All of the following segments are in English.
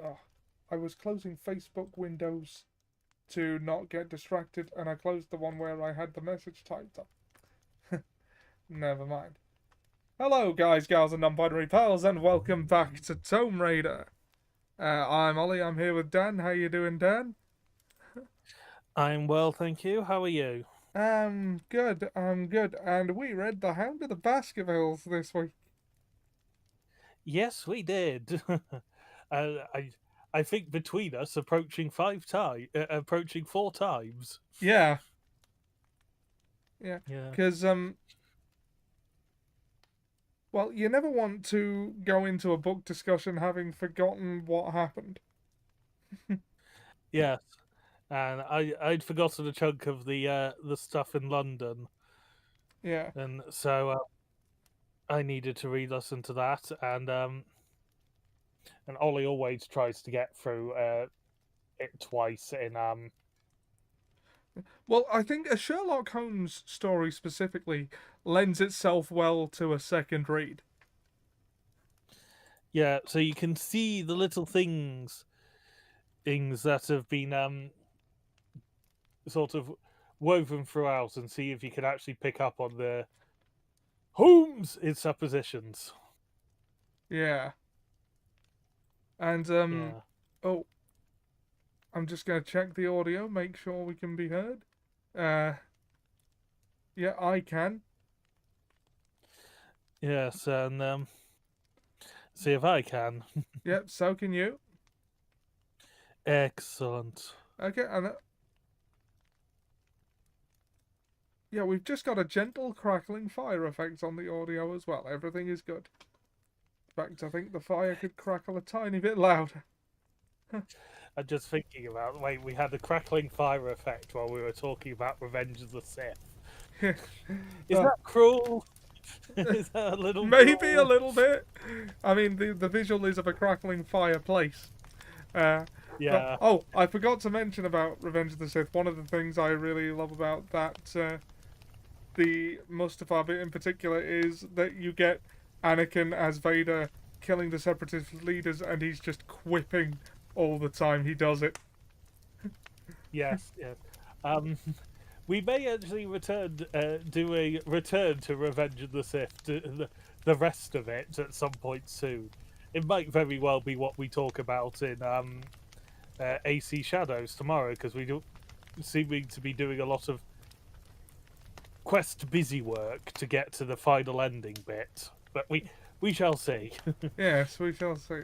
Oh, I was closing Facebook windows to not get distracted, and I closed the one where I had the message typed up. Never mind. Hello, guys, gals, and non-binary pals, and welcome back to Tome. I'm Ollie. I'm here with Dan. How you doing, Dan? I'm well, thank you. How are you? I'm good. I'm good. And we read The Hound of the Baskervilles this week. Yes, we did. I I think between us, approaching 4 times. Yeah, yeah. Yeah, Because well, you never want to go into a book discussion having forgotten what happened. yes, and I'd forgotten a chunk of the stuff in London, Yeah. and so I needed to re-listen to that. And Ollie always tries to get through it twice in Well, I think a Sherlock Holmes story specifically lends itself well to a second read. yeah, so you can see the little things that have been sort of woven throughout and see if you can actually pick up on the Holmes in suppositions. Yeah. And Yeah. oh, I'm just gonna check the audio, make sure we can be heard. Uh yeah, I can. Yes, and see if I can. Yep, so can you. Excellent. Okay, and yeah, we've just got a gentle crackling fire effect on the audio as well. Everything is good. In fact, I think the fire could crackle a tiny bit louder. I'm just thinking about the way we had the crackling fire effect while we were talking about Revenge of the Sith. Is Oh, that cruel? Is that a little maybe a cruel? little bit. I mean, the visual is of a crackling fireplace. Uh, but Yeah. oh, I forgot to mention about Revenge of the Sith. One of the things I really love about the Mustafar bit in particular, is that you get Anakin as Vader killing the Separatist leaders, and he's just quipping all the time he does it. Yes. Yes. Um, we may actually do a return to Revenge of the Sith, to the rest of it at some point soon. It might very well be what we talk about in AC Shadows tomorrow, because we do seeming to be doing a lot of quest busy work to get to the final ending bit. But we shall see. Yes, we shall see.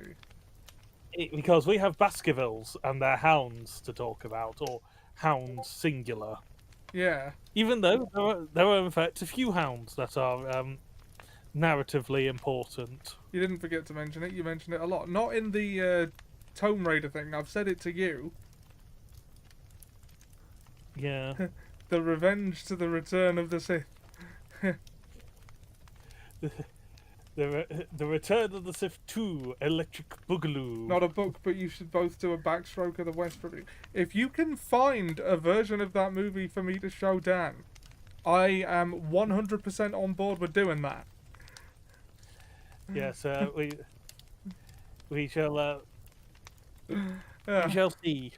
Because we have Baskervilles and their hounds to talk about, or hounds singular. Yeah, Even though there are in fact a few hounds that are narratively important. you didn't forget to mention it. You mentioned it a lot. Not in the Tome Raider thing. I've said it to you. Yeah. The revenge to the return of the Sith. The Return of the Sith 2 Electric Boogaloo. Not a book, but you should both do a backstroke of the West review. If you can find a version of that movie for me to show Dan, I am 100% on board with doing that. Yes, we shall we Yeah. shall see.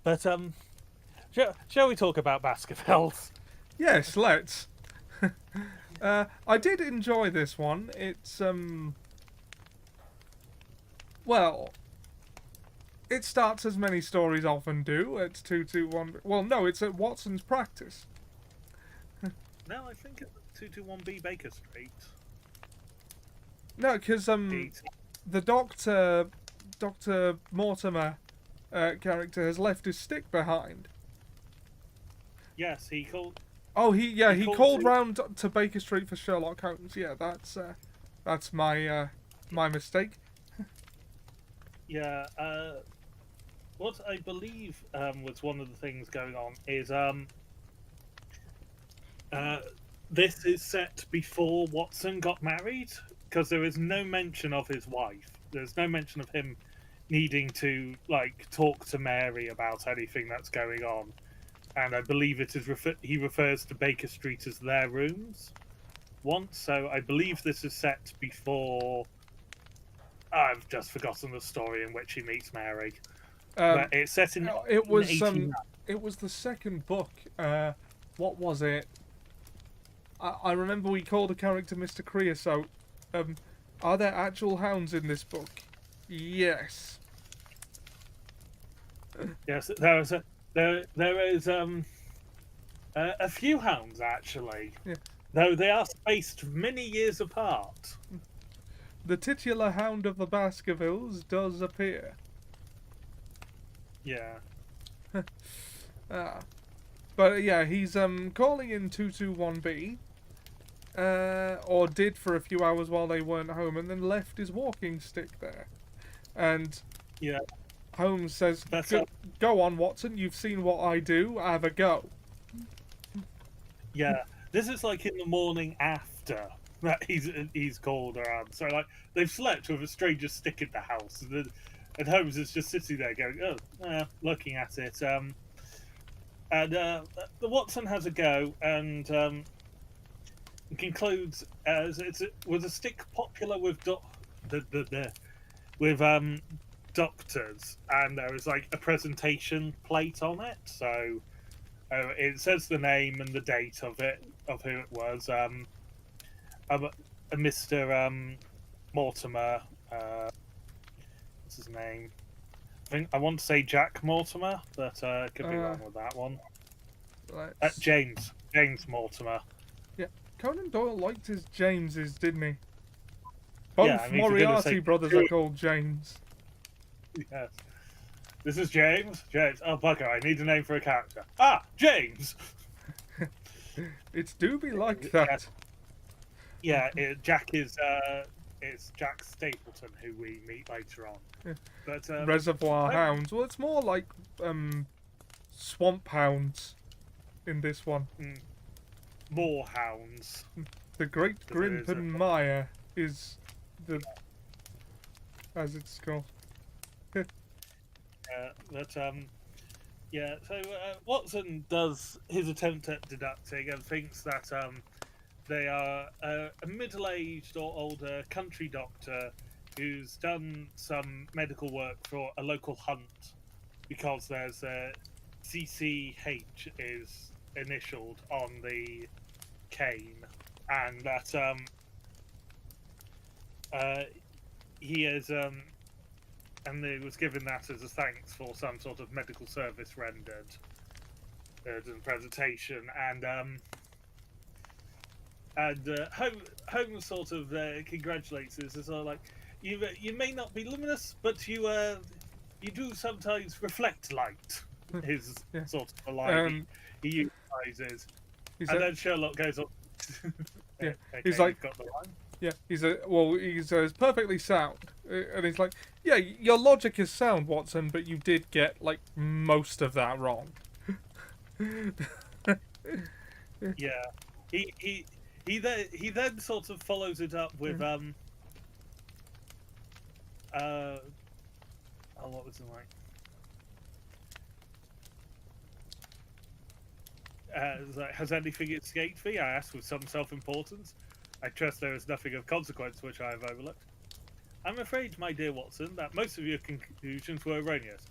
But shall we talk about Baskervilles? Yes, let's. I did enjoy this one. It's well, it starts as many stories often do. It's 221. Well, no, it's at Watson's practice. No, I think it's 221B Baker Street. No, because the Doctor Mortimer character has left his stick behind. Yes, he called. Oh, he Called called to. round to Baker Street for Sherlock Holmes. Yeah, that's my mistake. Yeah. What I believe was one of the things going on is uh, this is set before Watson got married, because there is no mention of his wife. There's no mention of him needing to like talk to Mary about anything that's going on. And I believe it is he refers to Baker Street as their rooms once. So I believe this is set before. I've just forgotten the story in which he meets Mary. Um, But it's set in it was 1889. it was the second book. What was it? I remember we called a character Mr. Creosote. Are there actual hounds in this book? Yes. Yes, there is a few hounds actually, Yeah. though they are spaced many years apart. The titular hound of the Baskervilles does appear. Yeah. Ah. But yeah, he's calling in 221B. Or did for a few hours while they weren't home, and then left his walking stick there. And Yeah. Holmes says, That's go on, Watson, you've seen what I do, have a go. Yeah. This is like in the morning after that he's called around. So like they've slept with a stranger stick in the house, and Holmes is just sitting there going, looking at it. The Watson has a go and concludes as was a stick popular with doctors, and there was like a presentation plate on it, so it says the name and the date of who it was. Mr. Mortimer. What's his name? I want to say Jack Mortimer, but I could be wrong with that one. James Mortimer. Yeah, Conan Doyle liked his Jameses, didn't he? Both Yeah, I mean, Moriarty brothers are called James. Yes. This is James. James. Oh, bugger! I need a name for a character. Ah, James. It's do be like that. Yeah, Jack is. It's Jack Stapleton who we meet later on. Yeah. But Reservoir Hounds. Well, it's more like swamp hounds in this one. More hounds. The Great Grimpen is the as it's called. Yeah. So Watson does his attempt at deducting and thinks that they are a middle-aged or older country doctor who's done some medical work for a local hunt, because there's a CCH is initialed on the cane, and that he is and he was given that as a thanks for some sort of medical service rendered in the presentation, and Holmes sort of congratulates us, as like, you may not be luminous, but you do sometimes reflect light. His sort of a line he utilizes, and then Sherlock goes on. Yeah, okay, he's like, got the line. Yeah, he's perfectly sound, and he's like, yeah, your logic is sound, Watson, but you did get like most of that wrong. Yeah, he then sort of follows it up with what was it like? Has anything escaped me? I asked with some self-importance. I trust there is nothing of consequence which I have overlooked. I'm afraid, my dear Watson, that most of your conclusions were erroneous.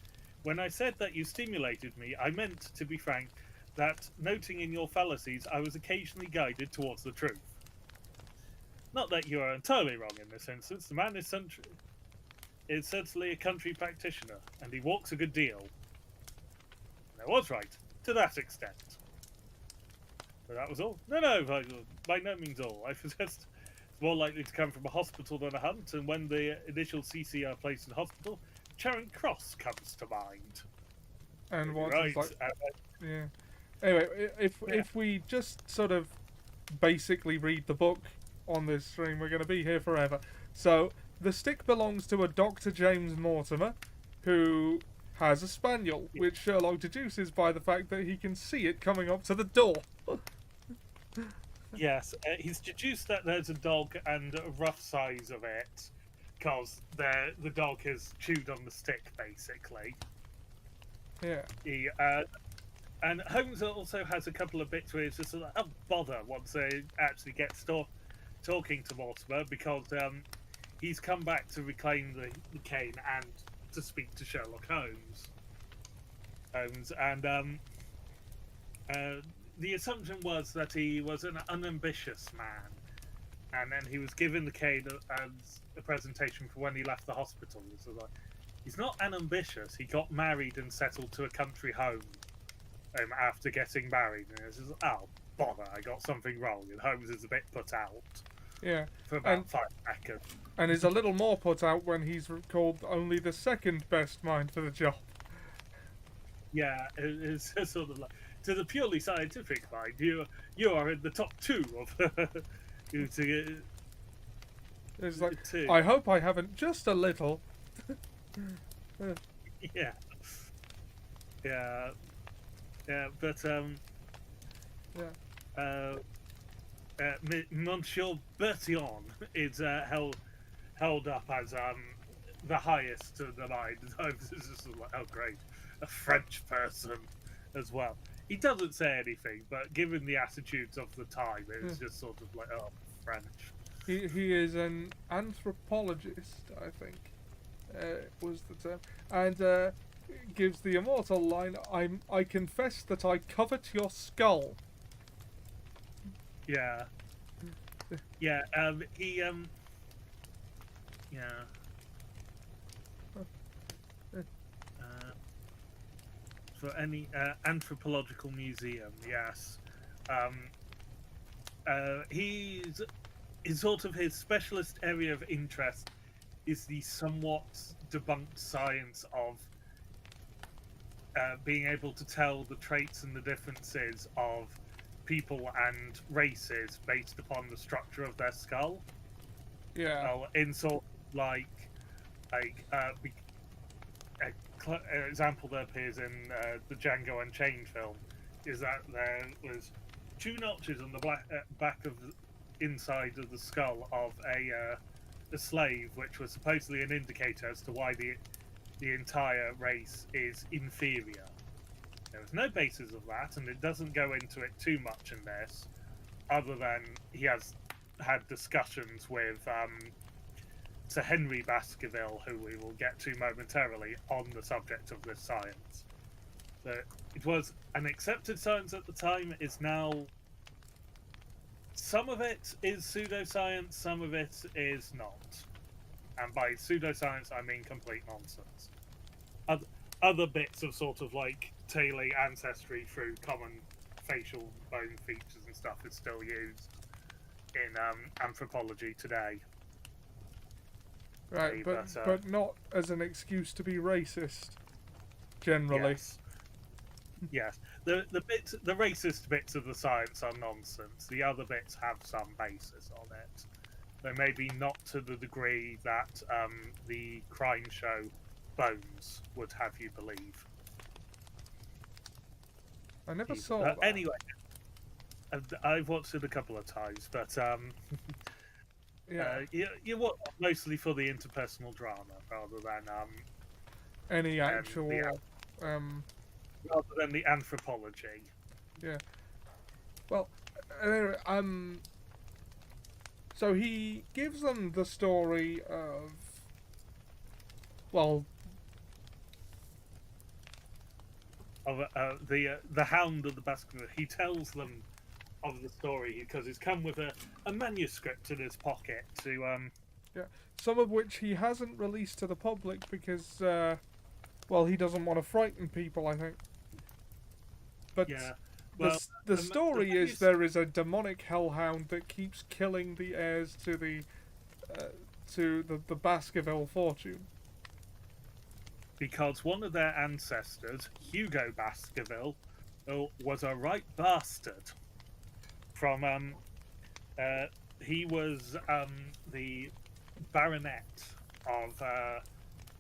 When I said that you stimulated me, I meant, to be frank, that, noting in your fallacies, I was occasionally guided towards the truth. Not that you are entirely wrong in this instance. The man is certainly a country practitioner, and he walks a good deal. And I was right, to that extent. But that was all. No, by no means all. I possessed it's more likely to come from a hospital than a hunt, and when the initial CC are placed in hospital, Charing Cross comes to mind. And what's right. like, yeah. Anyway, if we just sort of basically read the book on this stream, we're going to be here forever. So the stick belongs to a Dr. James Mortimer, who has a spaniel, which Sherlock deduces by the fact that he can see it coming up to the door. Yes, he's deduced that there's a dog and a rough size of it, because the dog has chewed on the stick, basically. Yeah. And Holmes also has a couple of bits where it's just like, oh, bother, once they actually get talking to Mortimer, because he's come back to reclaim the cane and to speak to Sherlock Holmes. And the assumption was that he was an unambitious man, and then he was given the cane as a presentation for when he left the hospital. So like, he's not unambitious. He got married and settled to a country home after getting married, and it's just, oh bother, I got something wrong. And Holmes is a bit put out. Yeah. For about 5 seconds. And is a little more put out when he's called only the second best mind for the job. Yeah, it's sort of like, to the purely scientific mind, you are in the top 2 of It's like, two. I hope I haven't just a little. Yeah. But Monsieur Bertillon is held up as the highest of the mind. It's just like, oh great, a French person as well. He doesn't say anything, but given the attitudes of the time, it's just sort of like, oh, French. He is an anthropologist, I think, was the term, and gives the immortal line, I confess that I covet your skull. Yeah. Yeah, for any anthropological museum, yes. His sort of his specialist area of interest is the somewhat debunked science of being able to tell the traits and the differences of people and races based upon the structure of their skull. Yeah. In sort of like an example that appears in the Django Unchained film is that there was 2 notches on the back of the inside of the skull of a slave, which was supposedly an indicator as to why the entire race is inferior. There was no basis of that, and it doesn't go into it too much in this, other than he has had discussions with Sir Henry Baskerville, who we will get to momentarily, on the subject of this science. So it was an accepted science at the time. It's now, some of it is pseudoscience, some of it is not. And by pseudoscience, I mean complete nonsense. Other bits of sort of like tailing ancestry through common facial bone features and stuff is still used in anthropology today. Right, but not as an excuse to be racist, generally. Yes. Yes. The racist bits of the science are nonsense. The other bits have some basis on it. Though maybe not to the degree that the crime show Bones would have you believe. I never saw that. Anyway, I've watched it a couple of times, but yeah, you watch mostly for the interpersonal drama rather than any actual rather than the anthropology. Yeah. Well, anyway, so he gives them the story of, well, of the Hound of the Baskervilles. He tells them of the story because he's come with a manuscript in his pocket to yeah, some of which he hasn't released to the public because well, he doesn't want to frighten people, I think. But yeah. Well, the story is there is a demonic hellhound that keeps killing the heirs to the Baskerville fortune. Because one of their ancestors, Hugo Baskerville, was a right bastard. From he was the baronet of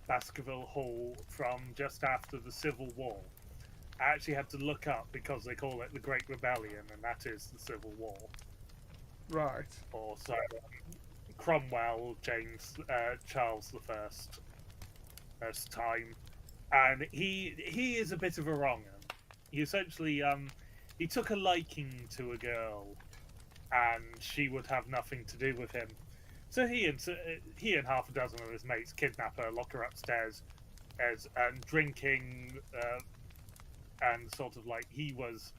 Baskerville Hall from just after the Civil War. I actually had to look up because they call it the Great Rebellion, and that is the Civil War. Right. Or so Cromwell, Charles the First time, and he is a bit of a wrong 'un. He essentially he took a liking to a girl, and she would have nothing to do with him. So he and half a dozen of his mates kidnap her, lock her upstairs, and drinking, and sort of like he was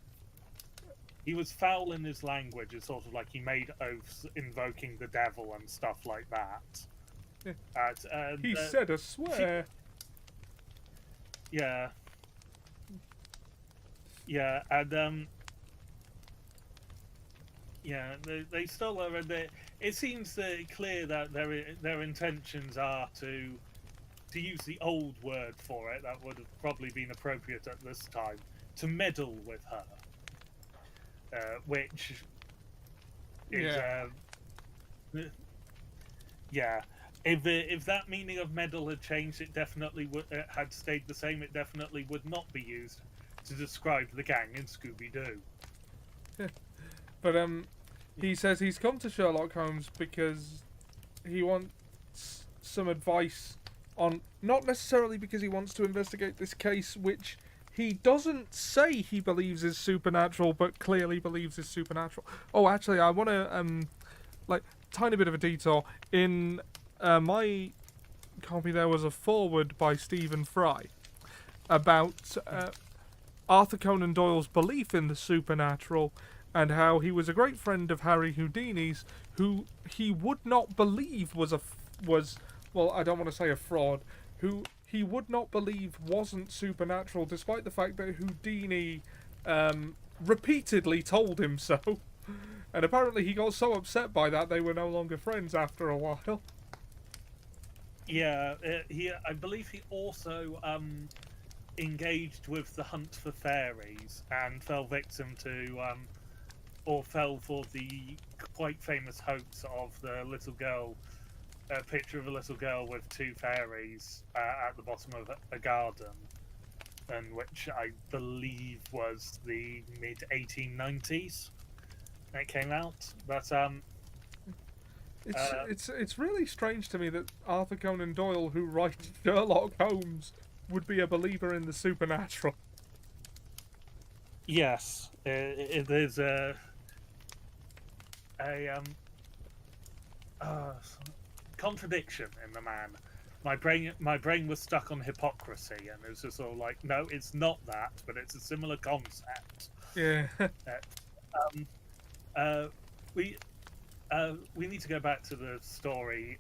foul in his language, and sort of like he made oaths invoking the devil and stuff like that. He said a swear. Yeah. Yeah, and yeah, they stole her, and it seems clear that their intentions are to use the old word for it that would have probably been appropriate at this time, to meddle with her, which is yeah. If that meaning of meddle had changed, it definitely had stayed the same. It definitely would not be used to describe the gang in Scooby-Doo. But he says he's come to Sherlock Holmes because he wants some advice on, not necessarily because he wants to investigate this case, which he doesn't say he believes is supernatural, but clearly believes is supernatural. Oh, actually, I want to tiny bit of a detour in my copy. There was a foreword by Stephen Fry about Arthur Conan Doyle's belief in the supernatural, and how he was a great friend of Harry Houdini's, who he would not believe was well, I don't want to say a fraud, who he would not believe wasn't supernatural, despite the fact that Houdini repeatedly told him so. And apparently he got so upset by that they were no longer friends after a while. Yeah, I believe he also engaged with the hunt for fairies and fell victim to, or fell for the quite famous hoax of the little girl, a picture of a little girl with two fairies at the bottom of a garden, and which I believe was the mid-1890s when it came out. But it's really strange to me that Arthur Conan Doyle, who writes Sherlock Holmes, would be a believer in the supernatural. Yes, there's a contradiction in the man. My brain was stuck on hypocrisy, and it was just sort of like, no, it's not that, but it's a similar concept. Yeah. We need to go back to the story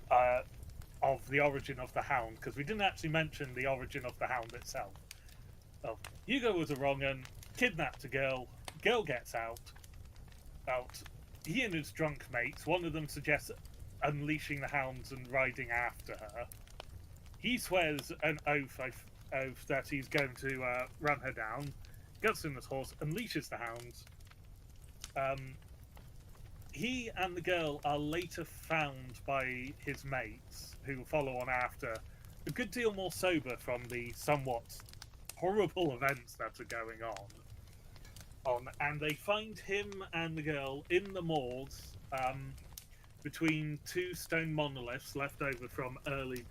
of the origin of the Hound, because we didn't actually mention the origin of the Hound itself. Well, Hugo was a wrong un, kidnapped a girl gets out. He and his drunk mates, one of them suggests unleashing the hounds and riding after her. He swears an oath that he's going to run her down, gets in his horse, unleashes the hounds. He and the girl are later found by his mates, who follow on after, a good deal more sober from the somewhat horrible events that are going on, and they find him and the girl in the moors, between two stone monoliths left over from early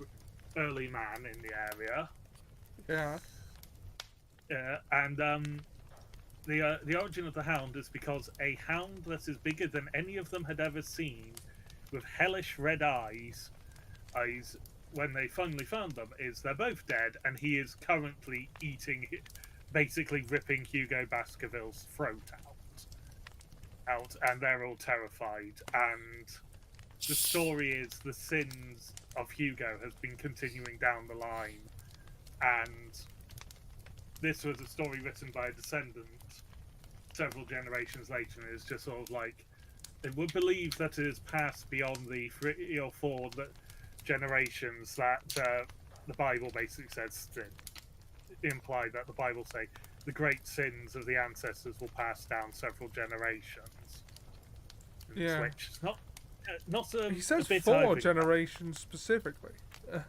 man in the area. Yeah. Yeah, and the origin of the Hound is because a hound that is bigger than any of them had ever seen, with hellish red eyes, when they finally found them, is they're both dead, and he is currently eating, basically ripping Hugo Baskerville's throat out, and they're all terrified. And the story is the sins of Hugo has been continuing down the line, and this was a story written by a descendant several generations later, and it's just sort of like, it would believe that it has passed beyond the 3 or 4 generations that the Bible basically says, imply that the Bible say the great sins of the ancestors will pass down several generations. Yeah. Which is not a, he says a bit 4 generations specifically. Yeah,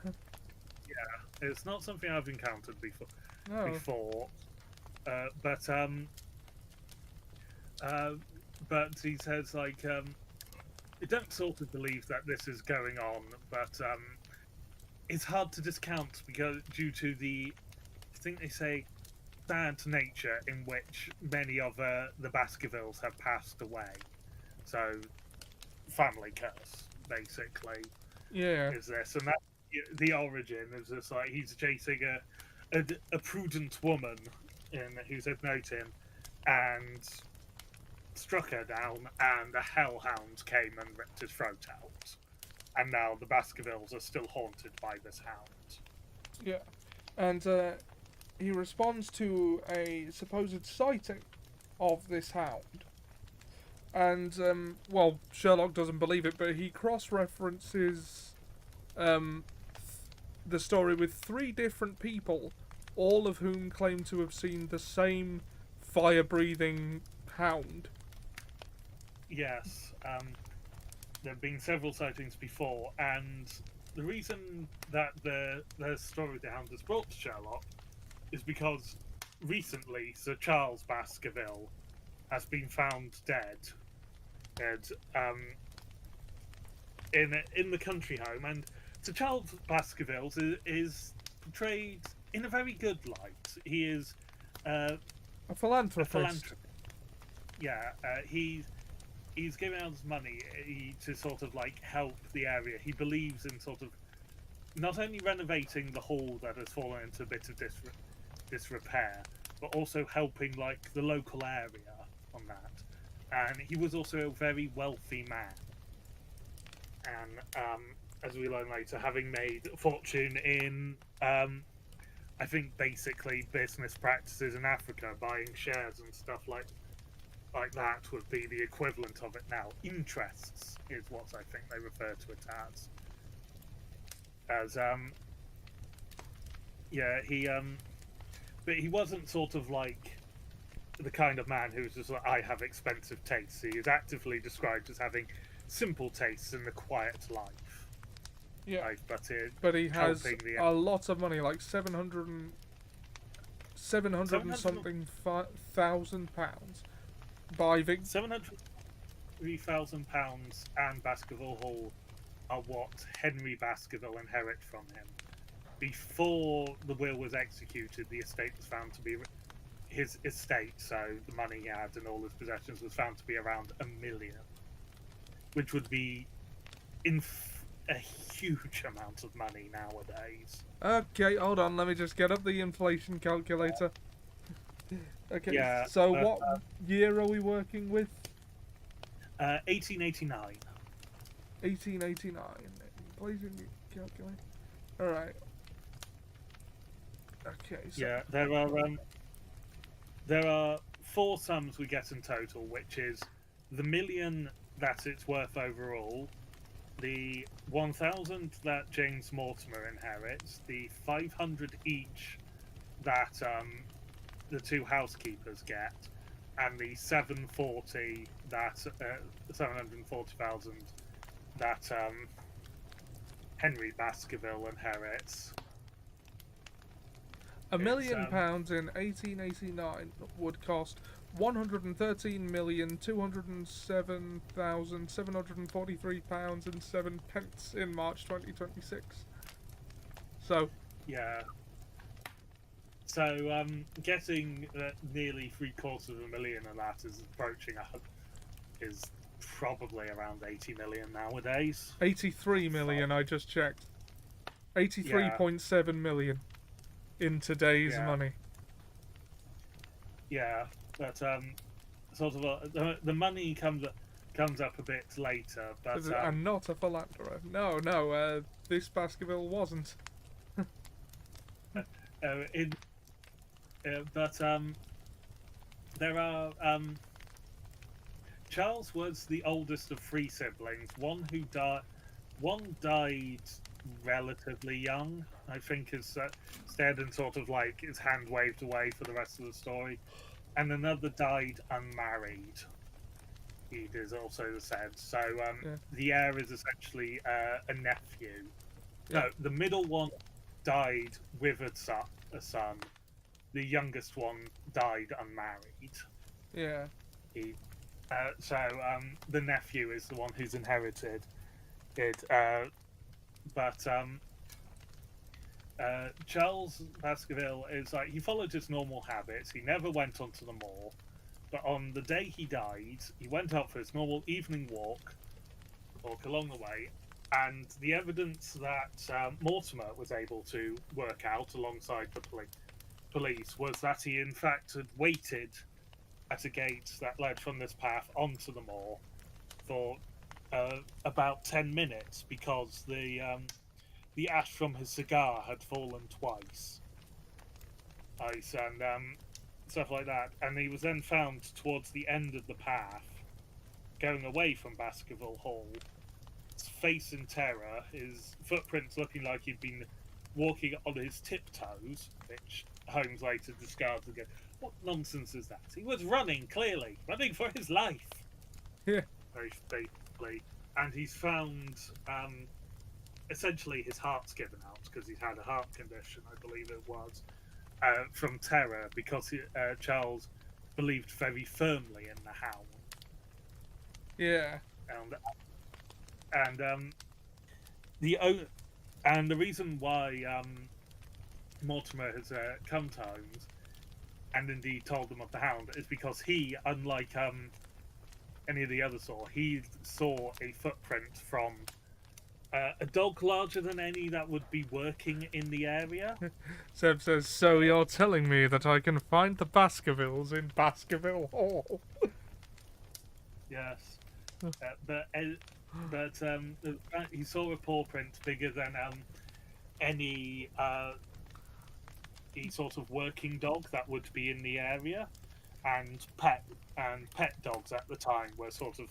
it's not something I've encountered before. No. But he says, like, I don't sort of believe that this is going on, but it's hard to discount because due to the, I think they say, sad nature in which many of the Baskervilles have passed away. So, family curse, basically. Yeah. Is this, and that the origin is just like he's chasing a prudent woman who's hypnoting him, and struck her down, and a hellhound came and ripped his throat out. And now the Baskervilles are still haunted by this hound. Yeah. And he responds to a supposed sighting of this hound. And, well, Sherlock doesn't believe it, but he cross-references the story with 3 different people, all of whom claim to have seen the same fire-breathing hound. Yes, there have been several sightings before, and the reason that the story of the hound is brought to Sherlock is because recently Sir Charles Baskerville has been found dead, and in the country home, and Sir Charles Baskervilles is portrayed in a very good light. He is A a philanthropist. philanthropist. Yeah, he's giving out his money to sort of like help the area. He believes in sort of not only renovating the hall that has fallen into a bit of disrepair, but also helping like the local area on that. And he was also a very wealthy man. And as we learn later, having made a fortune in, I think basically business practices in Africa, buying shares and stuff like that would be the equivalent of it now. Interests is what I think they refer to it as. Yeah, but he wasn't sort of like the kind of man who's just like, I have expensive tastes. He is actively described as having simple tastes in the quiet life. Yeah. Like, but he has helping a lot of money, like 700 and something thousand pounds by £703,000 and Baskerville Hall are what Henry Baskerville inherit from him. Before the will was executed, the estate was found to be his estate, so the money he had and all his possessions was found to be around £1 million, which would be a huge amount of money nowadays. Okay, hold on, let me just get up the inflation calculator. Okay, Yeah, so what year are we working with? 1889. 1889. Inflation calculator. Alright. Okay, so... Yeah, there are 4 sums we get in total, which is the million that it's worth overall, the 1,000 that James Mortimer inherits, the 500 each that the 2 housekeepers get, and the 740 that 740,000 that Henry Baskerville inherits. £1 million in 1889 would cost £113,207,743 in March 2026. So yeah. So getting nearly £750,000 of that is approaching is probably around 80 million nowadays. 83 million, I just checked. 83.7 million in today's money. Yeah, but sort of the money comes up a bit later. But I'm not a philanderer. No, this Baskerville wasn't. But there are Charles was the oldest of 3 siblings. One died relatively young, I think, is stared and sort of like his hand waved away for the rest of the story, and another died unmarried. It is also said. So the heir is essentially a nephew. Yeah. No, the middle one died with a son. The youngest one died unmarried. Yeah. The nephew is the one who's inherited it. But Charles Baskerville is like, he followed his normal habits. He never went onto the moor. But on the day he died, he went out for his normal evening walk, walk along the way, and the evidence that Mortimer was able to work out alongside the police was that he in fact had waited at a gate that led from this path onto the moor for about 10 minutes because the ash from his cigar had fallen twice. Ice and stuff like that. And he was then found towards the end of the path, going away from Baskerville Hall, his face in terror, his footprints looking like he'd been walking on his tiptoes, which Holmes later discards again. What nonsense is that? He was running, clearly, running for his life. Yeah. Very faithfully. And he's found, essentially, his heart's given out because he's had a heart condition, I believe it was, from terror because Charles believed very firmly in the Hound. Yeah. And the reason why Mortimer has come to Holmes and indeed told them of the Hound is because he, unlike any of the others he saw a footprint from a dog larger than any that would be working in the area. Seb says, so you're telling me that I can find the Baskervilles in Baskerville Hall? Yes. But he saw a paw print bigger than any sort of working dog that would be in the area, and pet dogs at the time were sort of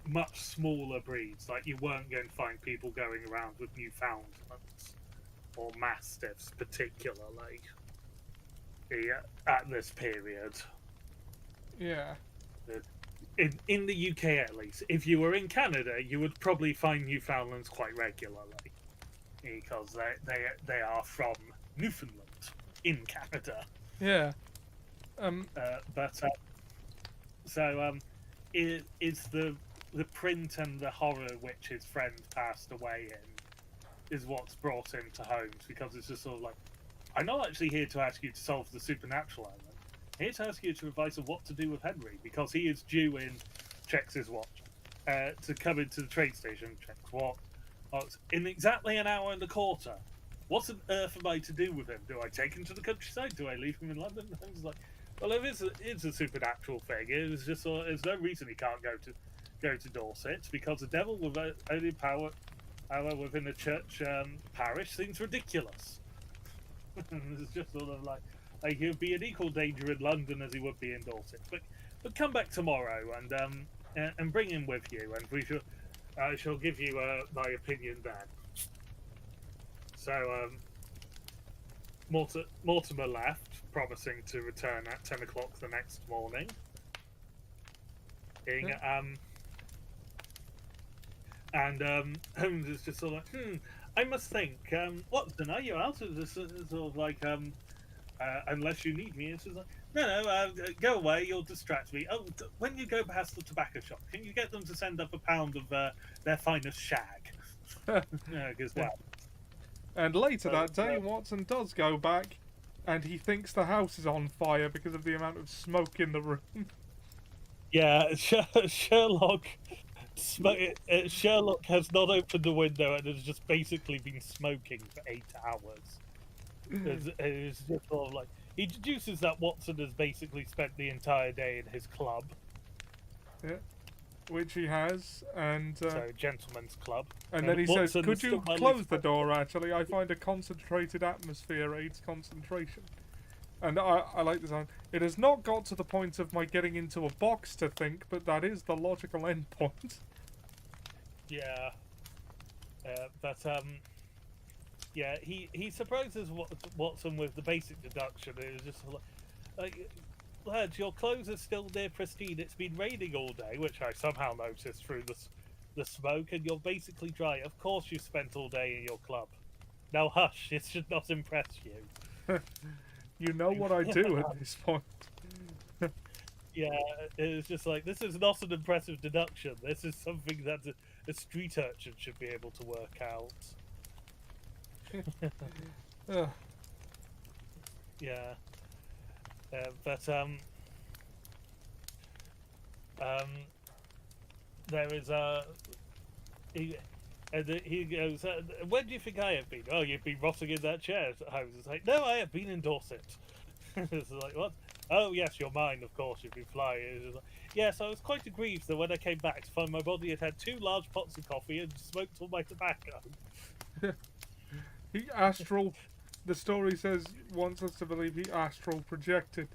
much smaller breeds. Like you weren't going to find people going around with Newfoundlands or Mastiffs, particularly at this period. Yeah. In the UK, at least. If you were in Canada, you would probably find Newfoundlands quite regularly because they are from Newfoundland in Canada. Yeah. It's the print and the horror which his friend passed away in is what's brought him to Holmes, because it's just sort of like, I'm not actually here to ask you to solve the supernatural element. I'm here to ask you to advise on what to do with Henry, because he is due in, checks his watch, to come into the train station, checks what, in exactly an hour and a quarter. What on earth am I to do with him? Do I take him to the countryside? Do I leave him in London? I was like, well, if it's a supernatural thing, it's just there's no reason he can't go to Dorset, because the devil with only power within a church parish seems ridiculous. It's just sort of like he would be in equal danger in London as he would be in Dorset. But come back tomorrow and bring him with you, and I shall give you my opinion then. So Mortimer left, promising to return at 10 o'clock the next morning. Holmes is just sort of like, I must think. Watson, are you out? It's sort of like, unless you need me. It's just like, no, go away. You'll distract me. Oh, when you go past the tobacco shop, can you get them to send up a pound of their finest shag? Because well. And later that day, Watson does go back, and he thinks the house is on fire because of the amount of smoke in the room. Yeah, Sherlock has not opened the window and has just basically been smoking for 8 hours. It's just sort of like, he deduces that Watson has basically spent the entire day in his club. Yeah, which he has, and so gentleman's club. And then he says, "Could you close the door? Actually, I find a concentrated atmosphere aids concentration." And I like this line. It has not got to the point of my getting into a box to think, but that is the logical endpoint. Yeah. Yeah, he surprises Watson with the basic deduction. It was just like, lads, your clothes are still near pristine. It's been raining all day, which I somehow noticed through the smoke, and you're basically dry. Of course you spent all day in your club. Now hush, it should not impress you. You know what I do at this point. Yeah, it's just like, this is not an impressive deduction. This is something that a street urchin should be able to work out. Yeah. There is he, he goes, "Where do you think I have been?" "Oh, you've been rotting in that chair." Holmes is like, "No, I have been in Dorset." It's like, "What?" "Oh, yes, you're mine, of course. You've been flying." It's like, "Yes, I was quite aggrieved that when I came back to find my body had had 2 large pots of coffee and smoked all my tobacco." He astral. The story says wants us to believe he astral projected.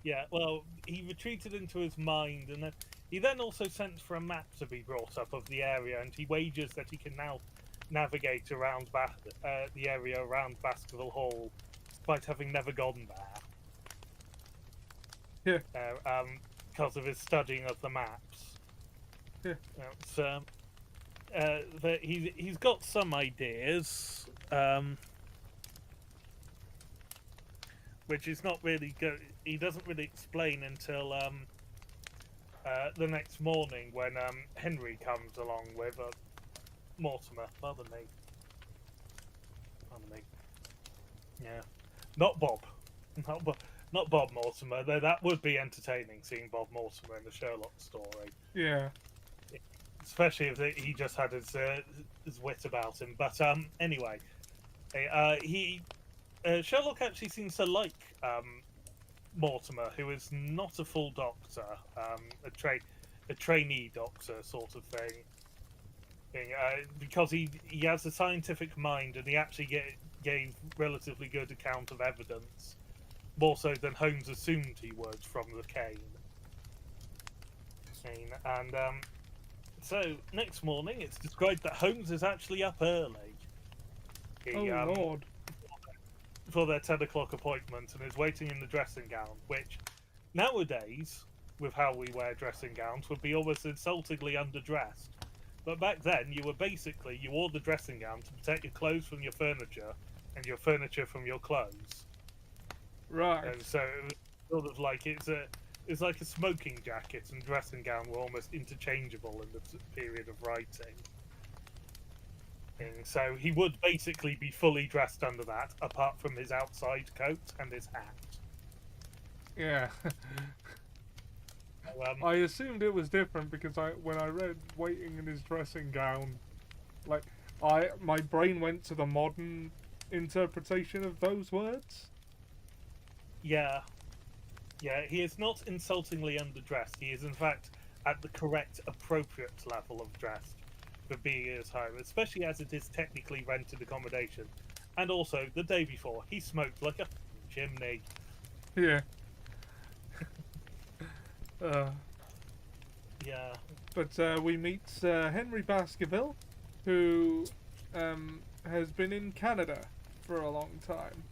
Yeah, well, he retreated into his mind, and he then also sent for a map to be brought up of the area, and he wagers that he can now navigate around the area around Baskerville Hall, despite having never gone Yeah. there, because of his studying of the maps. Yeah. So, that he's got some ideas, which is not really good. He doesn't really explain until the next morning when Henry comes along with Mortimer. Pardon me. Yeah, not Bob. Not Bob Mortimer. Though that would be entertaining, seeing Bob Mortimer in the Sherlock story. Yeah. Especially if he just had his wit about him. But anyway, Sherlock actually seems to like Mortimer, who is not a full doctor, a trainee doctor sort of thing. Because he has a scientific mind, and he actually gave relatively good account of evidence, more so than Holmes assumed he would from the cane. And so next morning, it's described that Holmes is actually up early. Lord. For their 10 o'clock appointment, and is waiting in the dressing gown, which nowadays, with how we wear dressing gowns, would be almost insultingly underdressed. But back then, you wore the dressing gown to protect your clothes from your furniture, and your furniture from your clothes. Right. And so, it was sort of like it's like a smoking jacket and dressing gown were almost interchangeable in the period of writing. And so he would basically be fully dressed under that, apart from his outside coat and his hat. Yeah. I assumed it was different because when I read waiting in his dressing gown, like my brain went to the modern interpretation of those words. Yeah. He is not insultingly underdressed. He is in fact at the correct, appropriate level of dress for being in his home, especially as it is technically rented accommodation. And also, the day before, he smoked like a chimney. Yeah. Yeah. But we meet Henry Baskerville, who has been in Canada for a long time.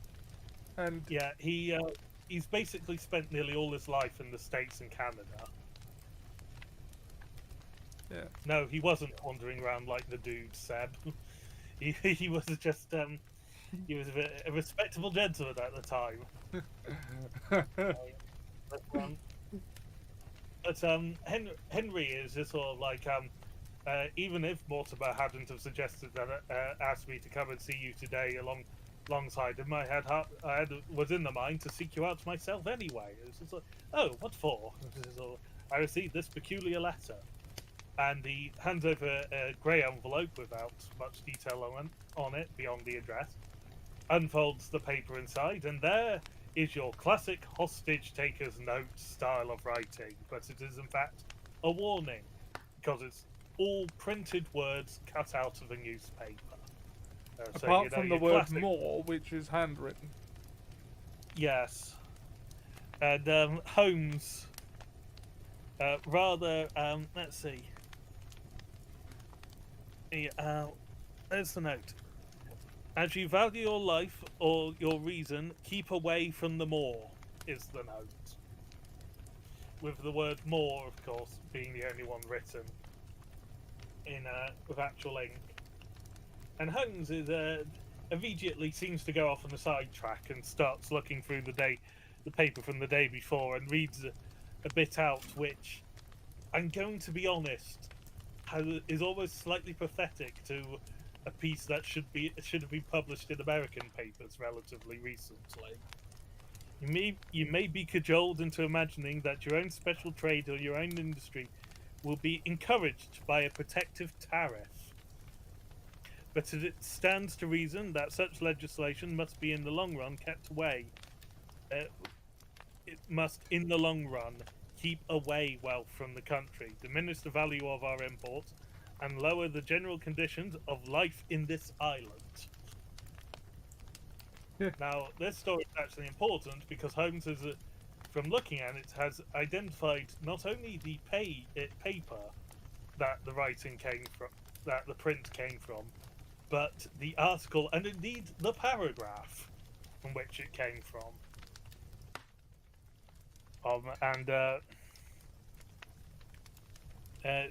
And yeah, he's basically spent nearly all his life in the States and Canada. Yeah. No, he wasn't wandering around like the dude Seb. He was just he was a respectable gentleman at the time. But Henry is just sort of like even if Mortimer hadn't have suggested that asked me to come and see you today alongside him, I was in the mind to seek you out myself anyway. It was just like, oh, what for? I received this peculiar letter. And he hands over a grey envelope without much detail on it beyond the address, unfolds the paper inside, and there is your classic hostage taker's note style of writing, but it is in fact a warning, because it's all printed words cut out of a newspaper. Apart from the word more, which is handwritten. Yes. And Holmes, let's see. There's the note. As you value your life or your reason, keep away from the moor, is the note. With the word more, of course, being the only one written with actual ink. And Holmes is immediately seems to go off on a sidetrack and starts looking through the paper from the day before, and reads a bit out, which, I'm going to be honest, is almost slightly pathetic to a piece that should have been published in American papers relatively recently. You may be cajoled into imagining that your own special trade or your own industry will be encouraged by a protective tariff. But it stands to reason that such legislation must be in the long run kept away. It must, in the long run, keep away wealth from the country, diminish the value of our imports, and lower the general conditions of life in this island. Yeah. Now, this story is actually important because Holmes has, from looking at it, has identified not only the paper that the writing came from, that the print came from, but the article and indeed the paragraph from which it came from.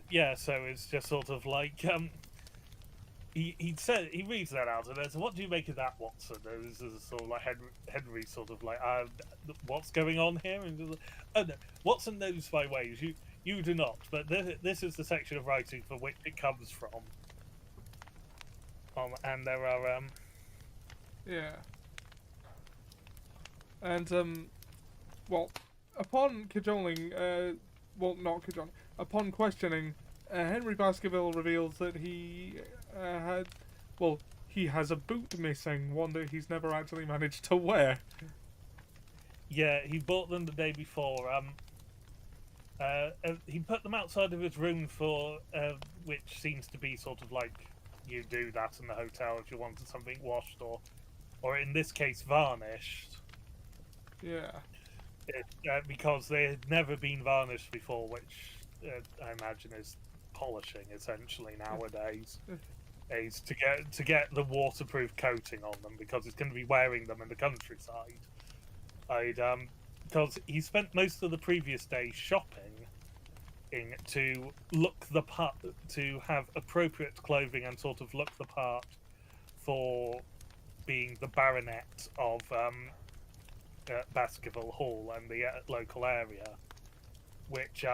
Yeah, so it's just sort of like he reads that out and says, "What do you make of that, Watson?" This is sort of like Henry sort of like, "What's going on here?" And just like, "Oh no, Watson knows my ways. You do not. But this is the section of writing for which it comes from." And there are Yeah. And well, upon cajoling, well, not cajoling, upon questioning, Henry Baskerville reveals that he he has a boot missing, one that he's never actually managed to wear. Yeah, he bought them the day before. He put them outside of his room for, which seems to be sort of like you do that in the hotel if you wanted something washed or in this case varnished. Yeah. Because they had never been varnished before, which I imagine is polishing essentially nowadays. Is to get the waterproof coating on them because he's going to be wearing them in the countryside. Because he spent most of the previous day shopping to look the part, to have appropriate clothing and sort of look the part for being the baronet of Baskerville Hall and the local area, which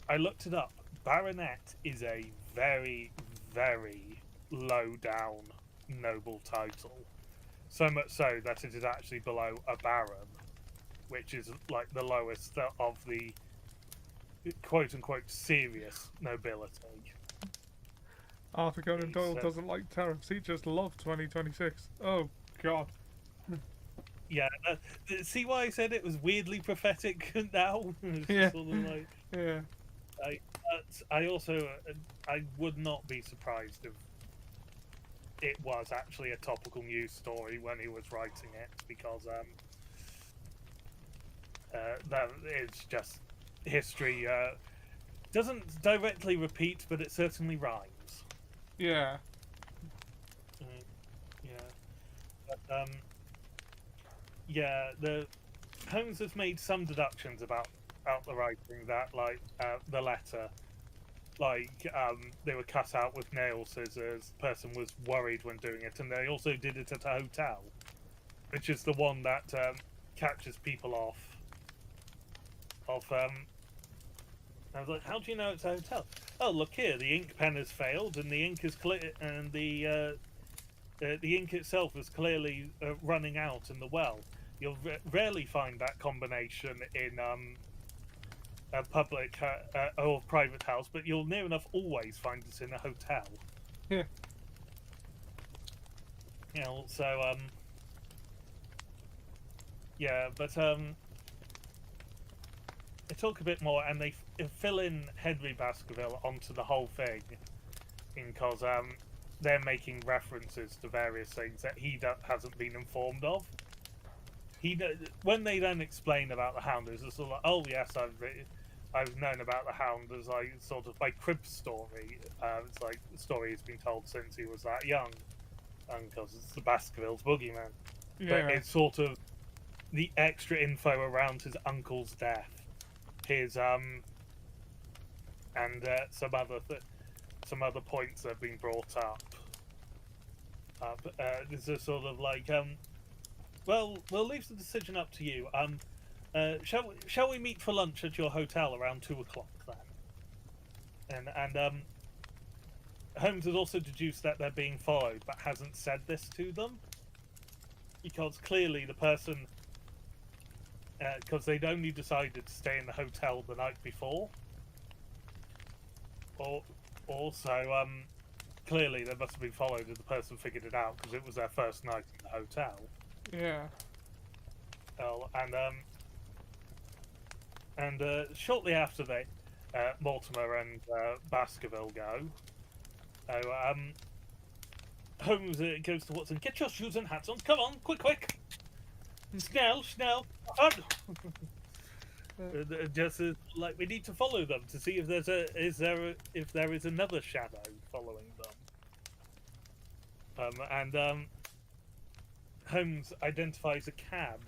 I looked it up. Baronet is a very, very low down noble title. So much so that it is actually below a baron, which is like the lowest of the quote unquote serious nobility. Arthur Conan Doyle doesn't like tariffs, he just loves 2026. Oh, God. Yeah, see why I said it was weirdly prophetic now? Yeah. Sort of like, Yeah. I also, I would not be surprised if it was actually a topical news story when he was writing it, because that it's just history. Doesn't directly repeat, but it certainly rhymes. Yeah. Yeah. But, yeah, the Holmes has made some deductions about the writing that, like, the letter, like, they were cut out with nail scissors. The person was worried when doing it, and they also did it at a hotel, which is the one that catches people off. I was like, how do you know it's a hotel? Oh, look here, the ink pen has failed, and the ink is clear, and the ink itself is clearly running out in the well. You'll rarely find that combination in a public or private house, but you'll near enough always find it in a hotel. Yeah. You know, so yeah, but they talk a bit more, and they fill in Henry Baskerville onto the whole thing, because they're making references to various things that he hasn't been informed of. When they then explain about the Hound, it's sort of like, oh yes, I've known about the Hound as like sort of my crib story. It's like the story he's been told since he was that young, because it's the Baskervilles boogeyman. Yeah. But it's sort of the extra info around his uncle's death, his and some other points that have been brought up. This is sort of like well, we'll leave the decision up to you. Shall we meet for lunch at your hotel around 2 o'clock then? And Holmes has also deduced that they're being followed, but hasn't said this to them, because clearly the person, because they'd only decided to stay in the hotel the night before, Or also, clearly they must have been followed and the person figured it out because it was their first night in the hotel. Yeah. Oh, and shortly after they, Mortimer and Baskerville go, oh, Holmes goes to Watson. Get your shoes and hats on. Come on, quick! Snell. Just like we need to follow them to see if if there is another shadow following them. And Holmes identifies a cab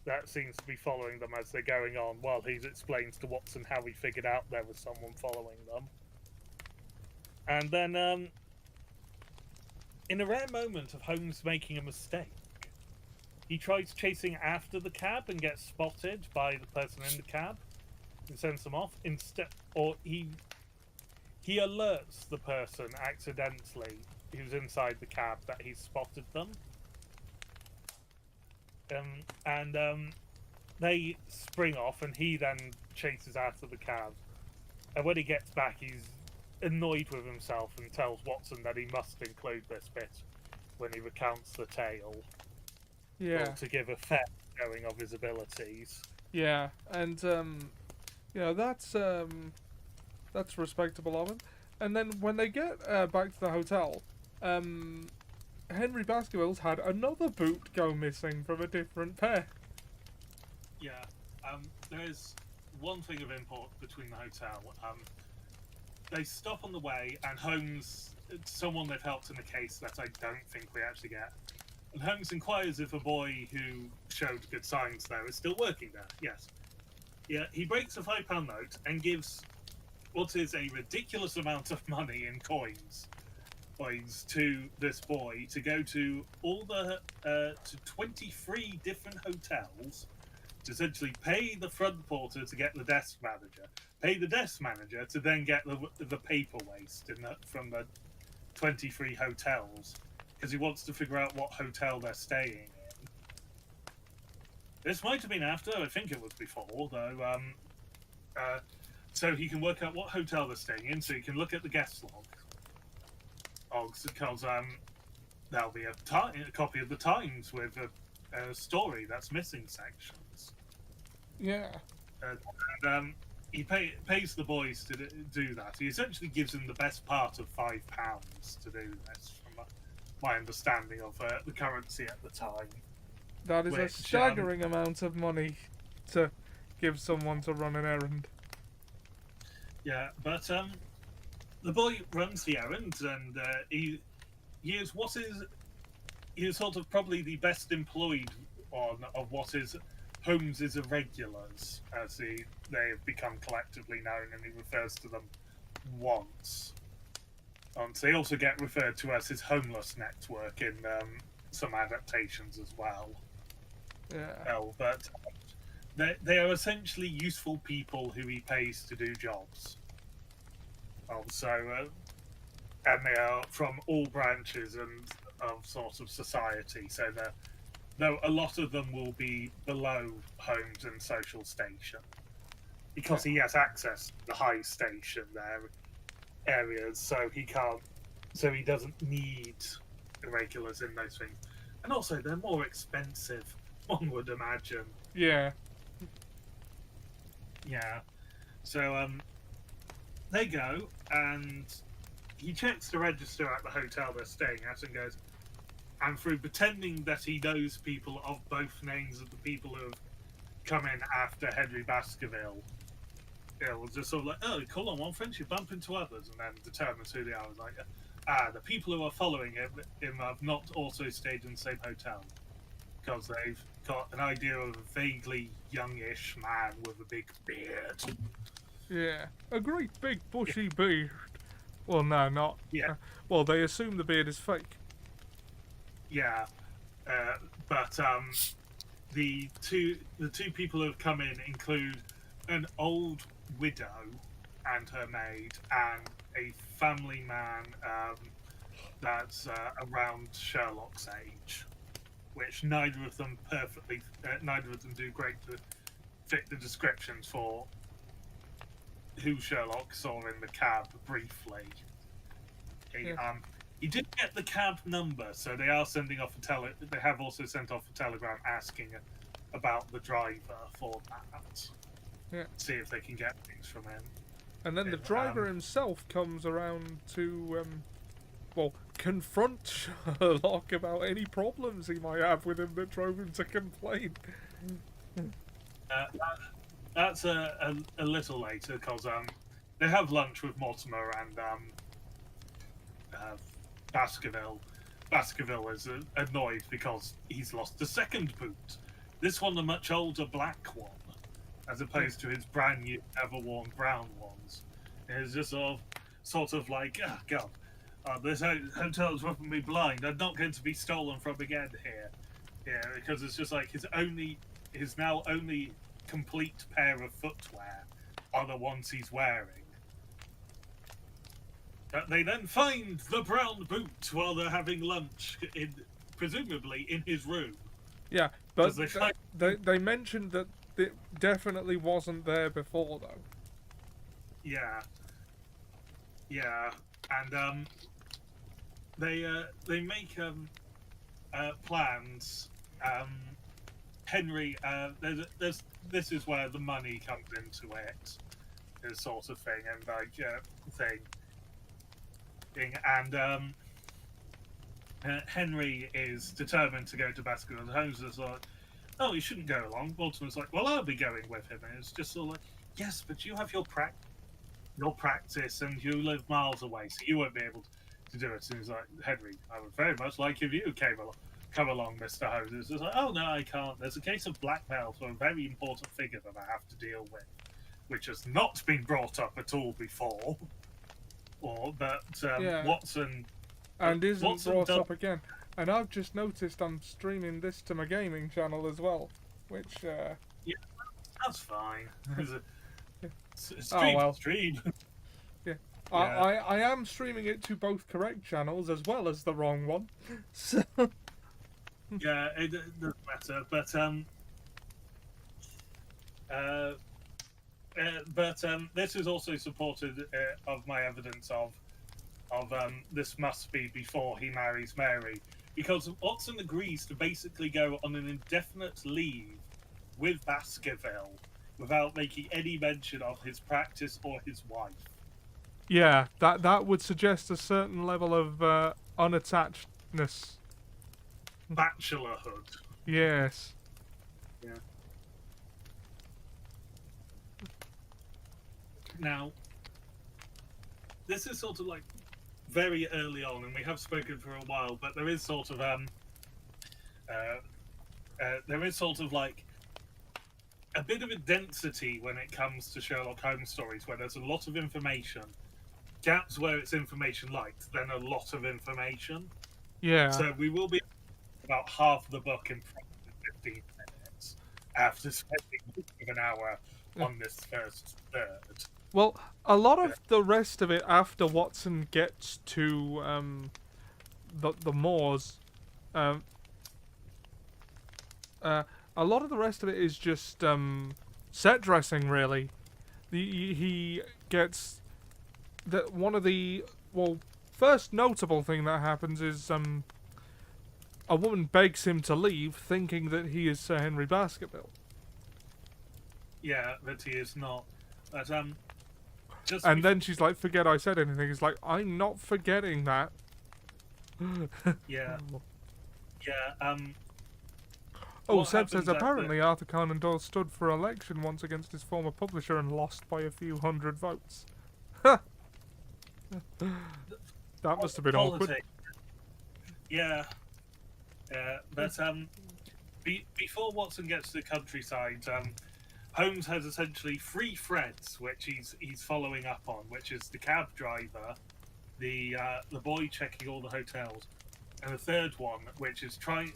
that seems to be following them as they're going on, while he explains to Watson how he figured out there was someone following them. And then, in a rare moment of Holmes making a mistake, he tries chasing after the cab and gets spotted by the person in the cab and sends them off. He alerts the person accidentally who's inside the cab that he's spotted them. And they spring off, and he then chases after the cab. And when he gets back, he's annoyed with himself and tells Watson that he must include this bit when he recounts the tale. Yeah. To give a fair showing of his abilities. Yeah, and that's respectable of him. And then when they get back to the hotel, Henry Baskervilles had another boot go missing from a different pair. Yeah, there's one thing of import between the hotel. They stop on the way, and Holmes, someone they've helped in a case that I don't think we actually get. And Holmes inquires if a boy who showed good signs there is still working there. Yes. Yeah, he breaks a £5 note and gives what is a ridiculous amount of money in coins to this boy to go to all the to 23 different hotels to essentially pay the front porter to get the desk manager, pay the desk manager to then get the paper waste from the 23 hotels, because he wants to figure out what hotel they're staying in. This might have been after, I think it was before, though. So he can work out what hotel they're staying in, so he can look at the guest logs, because there'll be a copy of the Times with a story that's missing sections. Yeah. And he pays the boys to do that. He essentially gives them the best part of £5 to do this, from my understanding of the currency at the time. That is a staggering amount of money to give someone to run an errand. Yeah, but the boy runs the errand, and he is sort of probably the best employed one of what is Holmes's irregulars, as they have become collectively known, and he refers to them once. So they also get referred to as his homeless network in some adaptations as well. Yeah. But they are essentially useful people who he pays to do jobs. And they are from all branches of sort of society. So though a lot of them will be below Holmes and social station, because he has access to the high station areas, so he doesn't need irregulars in those things. And also, they're more expensive, one would imagine. Yeah. Yeah. So they go, and he checks the register at the hotel they're staying at and goes, and through pretending that he knows people of both names of the people who have come in after Henry Baskerville, it was just sort of like, oh, call on one friend, you bump into others, and then determines who they are. Like, the people who are following him have not also stayed in the same hotel, because they've got an idea of a vaguely youngish man with a big beard. Yeah. A great big bushy beard. Well, no, not. Yeah. Well, they assume the beard is fake. Yeah. But the two people who have come in include an old widow and her maid, and a family man that's around Sherlock's age, which neither of them do great to fit the descriptions for. who Sherlock saw in the cab briefly. He did get the cab number, so they are sending off They have also sent off a telegram asking about the driver for that. Yeah. See if they can get things from him. And then the driver himself comes around to, confront Sherlock about any problems he might have with him that drove him to complain. That's a little later, because they have lunch with Mortimer and Baskerville. Baskerville is annoyed because he's lost the second boot. This one, a much older black one, as opposed to his brand new, never-worn brown ones. It's just sort of like, oh god, this hotel's rubbing me blind. I'm not going to be stolen from again here. Yeah, because it's just like his now only complete pair of footwear are the ones he's wearing. But they then find the brown boot while they're having lunch, presumably in his room. Yeah, but they mentioned that it definitely wasn't there before, though. Yeah. Yeah, and they make plans. Henry, this is where the money comes into it, this sort of thing, and and Henry is determined to go to Baskervilles. Holmes is like, oh, you shouldn't go along. Baltimore's like, well, I'll be going with him, and it's just sort of like, yes, but you have your practice, and you live miles away, so you won't be able to do it. And he's like, Henry, I would very much like if you come along, Mr. Holmes. It's like, oh no, I can't. There's a case of blackmail for a very important figure that I have to deal with, which has not been brought up at all before. Watson and isn't brought up again. And I've just noticed I'm streaming this to my gaming channel as well, which yeah, that's fine. Stream. Yeah. I am streaming it to both correct channels as well as the wrong one. So yeah, it doesn't matter. But this is also supported of my evidence of this must be before he marries Mary, because Watson agrees to basically go on an indefinite leave with Baskerville without making any mention of his practice or his wife. Yeah, that would suggest a certain level of unattachedness. Bachelorhood. Yes. Yeah. Now, this is sort of like very early on, and we have spoken for a while, but there is sort of like a bit of a density when it comes to Sherlock Holmes stories, where there's a lot of information, gaps where it's information light, then a lot of information. Yeah. So we will be about half the book in 15 minutes after spending an hour on this first third. Well, a lot of the rest of it after Watson gets to the moors, a lot of the rest of it is just set dressing, really. He gets that one of the first notable thing that happens is a woman begs him to leave, thinking that he is Sir Henry Baskerville. Yeah, but he is not. But and then she's like, "Forget I said anything." He's like, "I'm not forgetting that." Yeah. Yeah. Seb says apparently Arthur Conan Doyle stood for election once against his former publisher and lost by a few hundred votes. That must have been awkward. Yeah. But before Watson gets to the countryside, Holmes has essentially 3 threads which he's following up on, which is the cab driver, the boy checking all the hotels, and the third one, which is trying.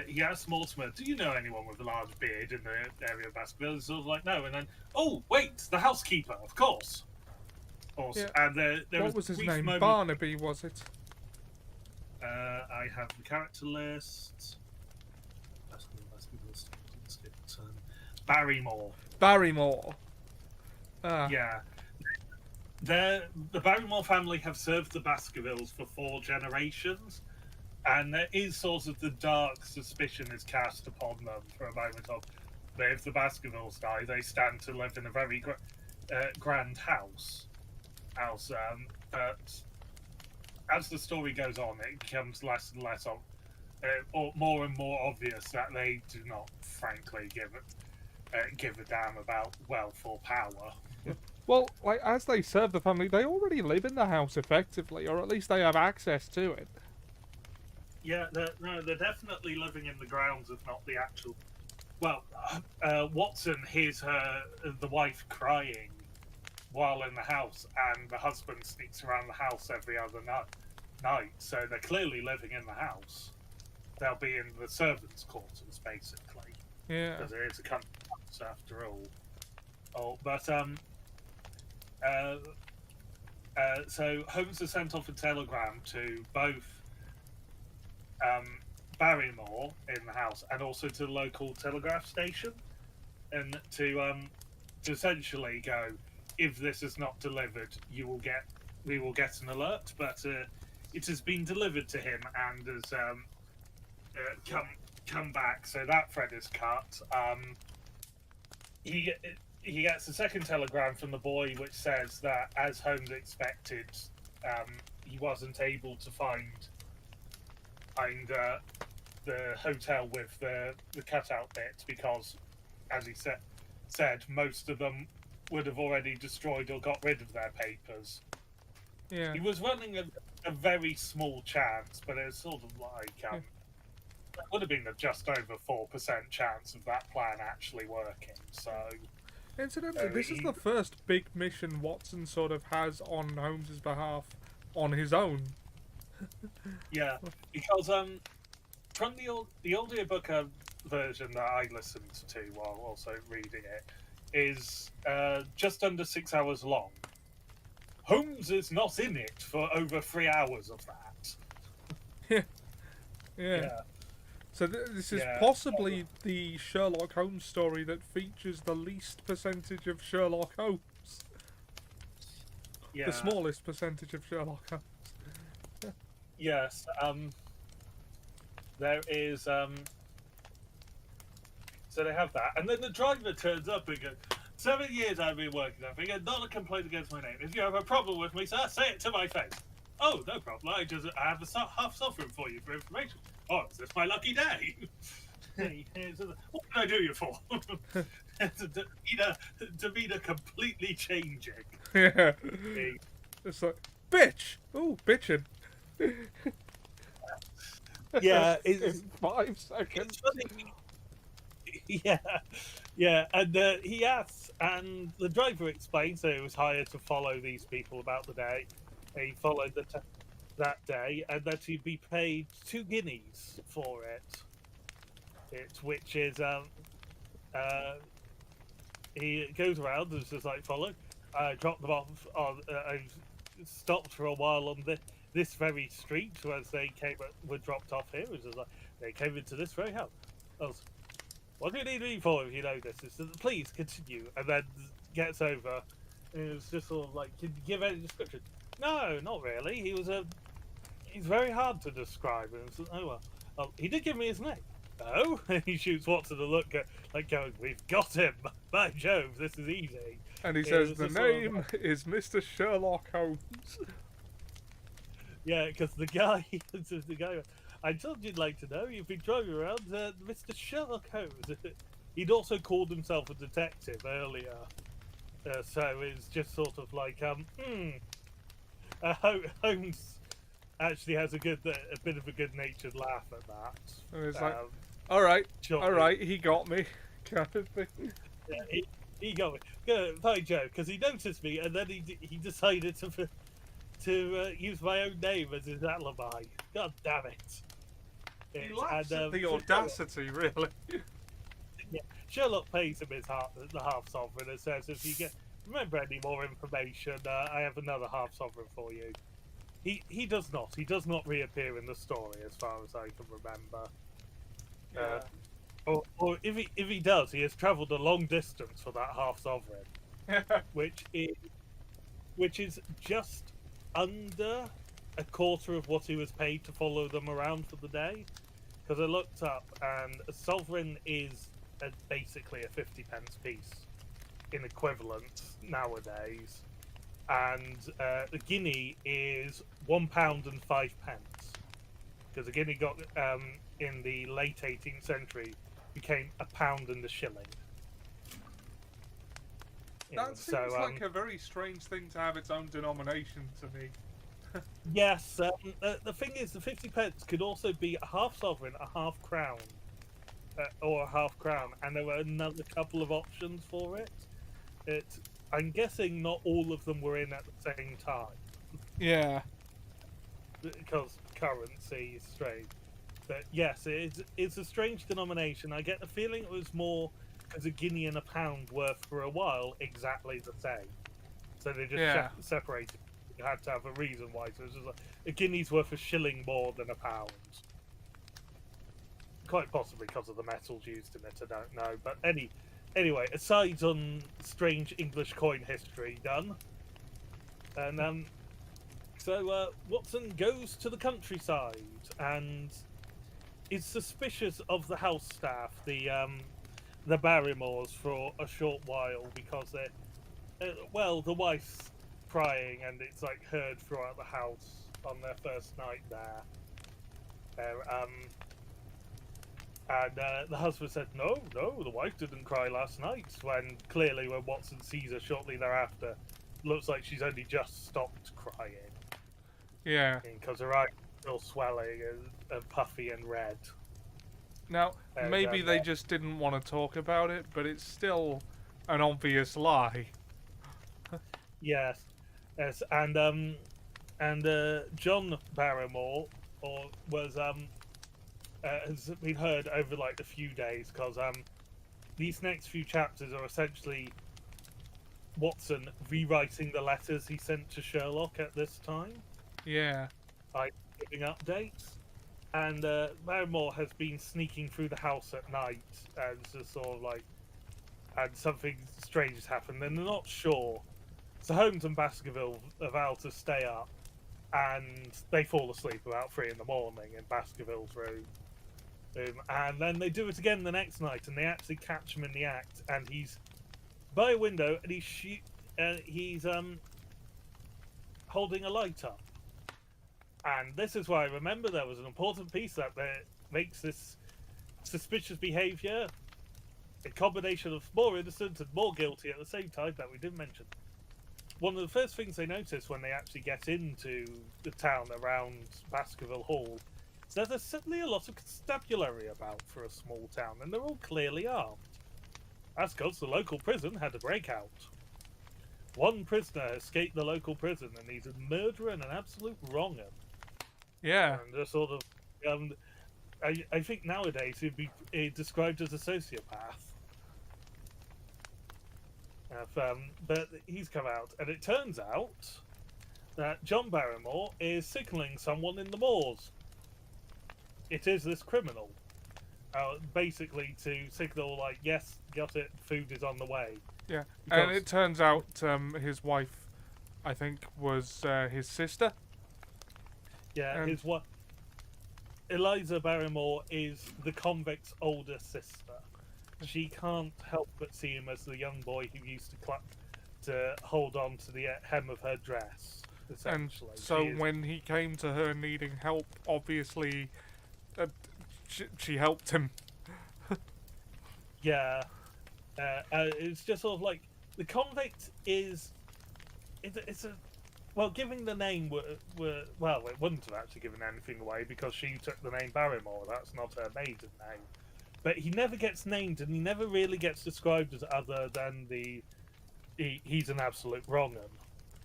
He asks Mortimer, "Do you know anyone with a large beard in the area of Baskervilles?" He's sort of like, "No," and then, "Oh, wait, the housekeeper, of course." Yeah. And there what was his name? Moment... Barnaby, was it? I have the character list. Barrymore. Barrymore. Yeah. The Barrymore family have served the Baskervilles for 4 generations, and there is sort of the dark suspicion is cast upon them for a moment of that if the Baskervilles die, they stand to live in a very grand house. But as the story goes on, it becomes less and less or more and more obvious that they do not, frankly, give a damn about wealth or power. Well, like, as they serve the family, they already live in the house effectively, or at least they have access to it. Yeah, they're definitely living in the grounds, if not the actual. Well, Watson hears the wife crying while in the house, and the husband sneaks around the house every other night. So they're clearly living in the house. They'll be in the servants' quarters, basically. Yeah. Because it is a country house after all. But so Holmes has sent off a telegram to both Barrymore in the house and also to the local telegraph station, and to essentially go, if this is not delivered, we will get an alert. But it has been delivered to him and has come back. So that thread is cut. He gets a second telegram from the boy, which says that, as Holmes expected, he wasn't able to find the hotel with the cutout bit because, as he said, most of them would have already destroyed or got rid of their papers. Yeah. He was running a very small chance, but it was sort of like there would have been a just over 4% chance of that plan actually working. So, incidentally, this is the first big mission Watson sort of has on Holmes's behalf on his own. Yeah, because from the audiobook version that I listened to while also reading it is just under 6 hours long. Holmes is not in it for over 3 hours of that. Yeah. So this is possibly the Sherlock Holmes story that features the least percentage of Sherlock Holmes. Yeah. The smallest percentage of Sherlock Holmes. Yes. There is. So they have that, and then the driver turns up and goes, 7 years I've been working there. Figure not a complaint against my name. If you have a problem with me, sir, say it to my face. Oh, no problem. I have a half sovereign for you for information. Oh, is this my lucky day? What can I do you for? Demeanor completely changing. Yeah. It's like, bitch! Ooh, bitching. Yeah, in 5 seconds. Yeah, and he asks, and the driver explains that he was hired to follow these people about the day. He followed that day, and that he'd be paid 2 guineas for it. Which is he goes around and says like, follow. I dropped them off on. I stopped for a while on this very street as they were dropped off here. It was just like they came into this very house. What do you need me for if you know this? He says, please continue, and then gets over. And it was just sort of like, can you give any description? No, not really. He's very hard to describe. And says, oh well, he did give me his name. Oh, and he shoots Watson a look, like going, we've got him. By Jove, this is easy. And he says the name is Mr. Sherlock Holmes. Yeah, because the guy, I told you'd like to know, you've been driving around Mr. Sherlock Holmes. He'd also called himself a detective earlier. So it's just sort of like, Holmes actually has a bit of a good-natured laugh at that. And it's like, all right, he got me, kind of thing. Yeah, he got me. Good, fine joke, because he noticed me, and then he decided to use my own name as his alibi. God damn it! He laughs at the audacity, really. Yeah, Sherlock pays him the half sovereign and says, if you remember any more information, I have another half sovereign for you. He does not. He does not reappear in the story, as far as I can remember. Yeah. Or if he does, he has travelled a long distance for that half sovereign. which is just under a quarter of what he was paid to follow them around for the day. Because I looked up, and a sovereign is basically a 50p piece in equivalent nowadays, and the guinea is £1.05. Because a guinea got in the late 18th century became a pound and a shilling. That seems like a very strange thing to have its own denomination to me. Yes, the thing is, the 50p could also be a half sovereign, a half crown, or a half crown, and there were another couple of options for it. I'm guessing not all of them were in at the same time. Yeah. Because currency is strange. But yes, it's a strange denomination. I get the feeling it was more because a guinea and a pound were for a while exactly the same. So they just separated. You had to have a reason why. So it was just like a guinea's worth a shilling more than a pound. Quite possibly because of the metals used in it, I don't know. But anyway, aside on strange English coin history done. And so Watson goes to the countryside and is suspicious of the house staff, the Barrymores, for a short while because they're the wife's crying and it's like heard throughout the house on their first night there. And the husband said, no, the wife didn't cry last night. When Watson sees her shortly thereafter, looks like she's only just stopped crying. Yeah. Because her eyes are still swelling and puffy and red. Now, maybe they just didn't want to talk about it, but it's still an obvious lie. Yes, and John Barrymore has been heard over like a few days because these next few chapters are essentially Watson rewriting the letters he sent to Sherlock at this time. Yeah. Like giving updates. And Barrymore has been sneaking through the house at night and just sort of like, and something strange has happened and they're not sure. So Holmes and Baskervilles vow to stay up and they fall asleep about 3 in the morning in Baskervilles' room. And then they do it again the next night and they actually catch him in the act and he's by a window and he's holding a light up. And this is why I remember there was an important piece that makes this suspicious behaviour a combination of more innocent and more guilty at the same time that we didn't mention. One of the first things they notice when they actually get into the town around Baskerville Hall is that there's suddenly a lot of constabulary about for a small town, and they're all clearly armed. That's because the local prison had a breakout. One prisoner escaped the local prison, and he's a murderer and an absolute wronger. Yeah. And just sort of, I think nowadays he'd be described as a sociopath. But he's come out, and it turns out that John Barrymore is signalling someone in the moors. It is this criminal, basically to signal like, yes, got it, food is on the way. Yeah, and it turns out his wife, I think, was his sister. Yeah, his wife, Eliza Barrymore, is the convict's older sister. She can't help but see him as the young boy who used to hold on to the hem of her dress, essentially. And so when he came to her needing help, obviously, she helped him. Yeah. It's just sort of like, the convict is... It's a... Well, giving the name well, it wouldn't have actually given anything away because she took the name Barrymore. That's not her maiden name. But he never gets named, and he never really gets described as other than he's an absolute wrong 'un.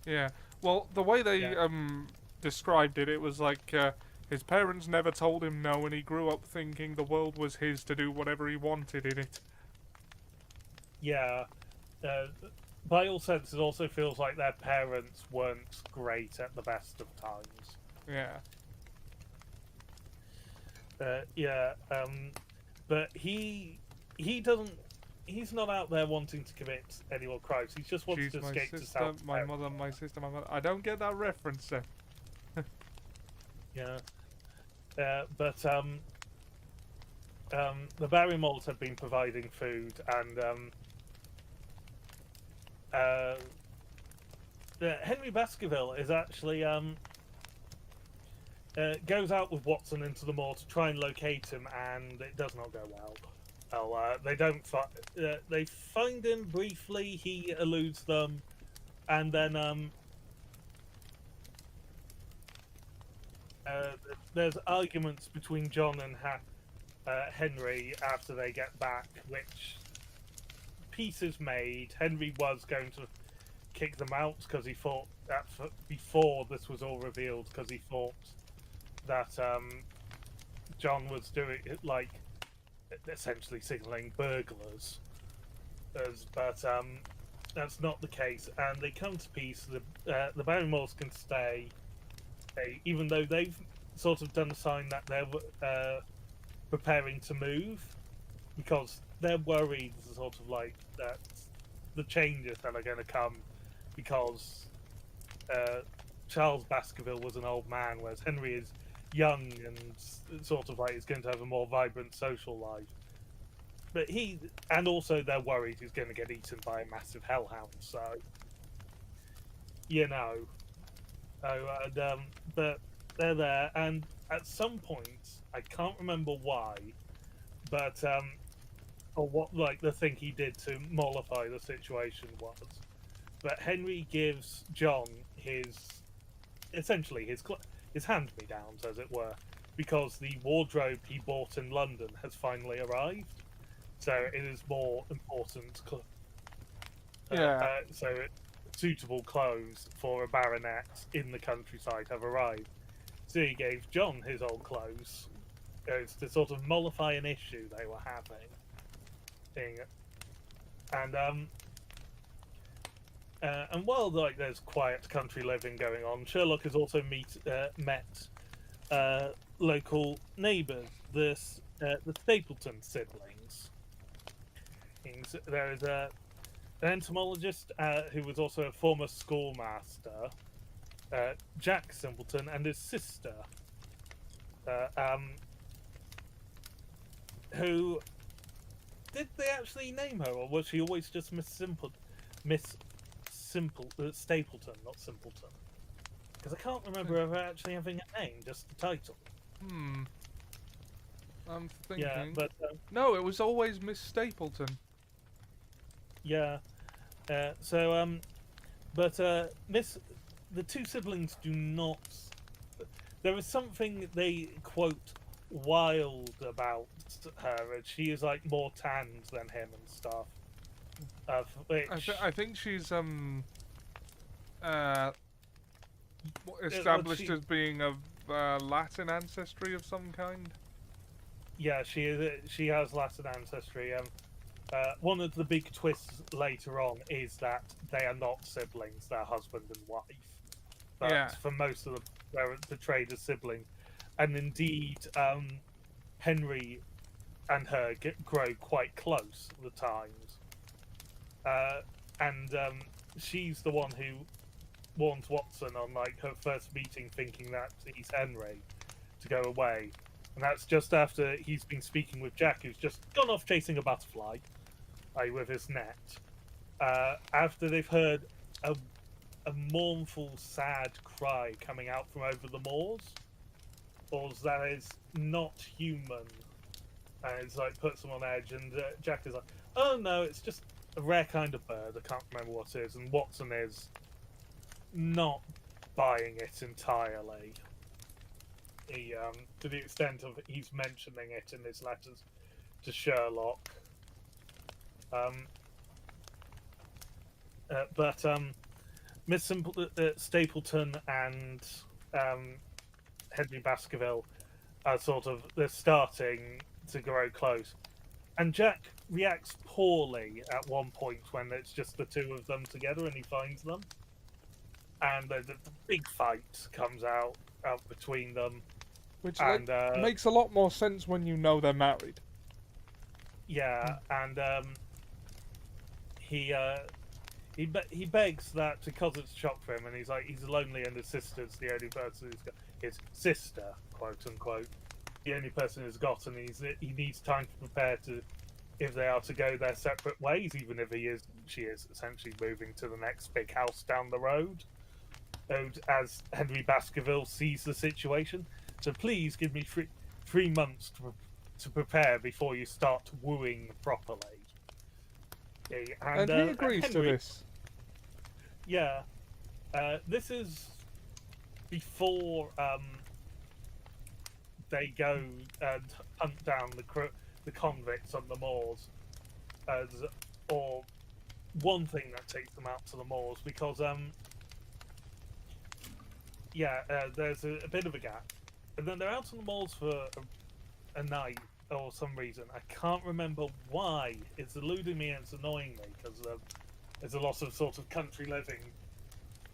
Yeah. Well, the way they described it, it was like his parents never told him no, and he grew up thinking the world was his to do whatever he wanted in it. Yeah. By all sense, it also feels like their parents weren't great at the best of times. Yeah. But he doesn't he's not out there wanting to commit any more crimes. He just wants She's to my escape to sister, South my America. mother, my sister, my mother. I don't get that reference, sir. Yeah. But the Barrymoles have been providing food, and Henry Baskerville is actually goes out with Watson into the moor to try and locate him, and it does not go well. Well, they don't. They find him briefly. He eludes them, and then there's arguments between John and Henry after they get back, which peace is made. Henry was going to kick them out because he thought that before this was all revealed, because he thought that John was doing it, like, essentially signaling burglars, but that's not the case, and they come to peace. The Barrymores can stay, even though they've sort of done a sign that they're preparing to move, because they're worried, sort of like that the changes that are going to come, because Charles Baskerville was an old man, whereas Henry is young and sort of like is going to have a more vibrant social life. But and also they're worried he's going to get eaten by a massive hellhound. So, you know, but they're there, and at some point I can't remember why, but or what like the thing he did to mollify the situation was. But Henry gives John essentially his hand-me-downs, as it were, because the wardrobe he bought in London has finally arrived. So it is more important. So suitable clothes for a baronet in the countryside have arrived. So he gave John his old clothes to sort of mollify an issue they were having. And while like there's quiet country living going on, Sherlock has also met local neighbours, the Stapleton siblings. There is an entomologist who was also a former schoolmaster, Jack Simpleton, and his sister, who did they actually name her, or was she always just Miss Stapleton, not Simpleton? Because I can't remember her actually having a name, just the title. I'm thinking. Yeah, but no, it was always Miss Stapleton. Yeah. But the two siblings do not. There is something they quote wild about her, and she is like more tanned than him and stuff. I think she's established as being of Latin ancestry of some kind. Yeah, she is. She has Latin ancestry. One of the big twists later on is that they are not siblings; they're husband and wife. But for most of them, they're portrayed as siblings, and indeed, Henry and her grow quite close at the times. And she's the one who warns Watson on like her first meeting, thinking that he's Henry, to go away. And that's just after he's been speaking with Jack, who's just gone off chasing a butterfly with his net. After they've heard a mournful, sad cry coming out from over the moors, or that is not human. And it's like puts them on edge, and Jack is like, "Oh no, it's just a rare kind of bird. I can't remember what it is." And Watson is not buying it entirely. He, to the extent of he's mentioning it in his letters to Sherlock. But Miss Stapleton and Henry Baskerville are they're starting to grow close. And Jack reacts poorly at one point when it's just the two of them together and he finds them. And the big fight comes out between them. Which makes a lot more sense when you know they're married. Yeah, and he begs that because it's a shock for him, and he's lonely, and his sister's the only person who's got his sister, quote unquote, the only person who's got, and he needs time to prepare to, if they are to go their separate ways, even if she is essentially moving to the next big house down the road. As Henry Baskerville sees the situation, so please give me 3 months to prepare before you start wooing properly. And he agrees to this. Yeah, this is before they go and hunt down the convicts on the moors, or one thing that takes them out to the moors, because there's a bit of a gap, and then they're out on the moors for a night or some reason. I can't remember why. It's eluding me and it's annoying me because there's a lot of sort of country living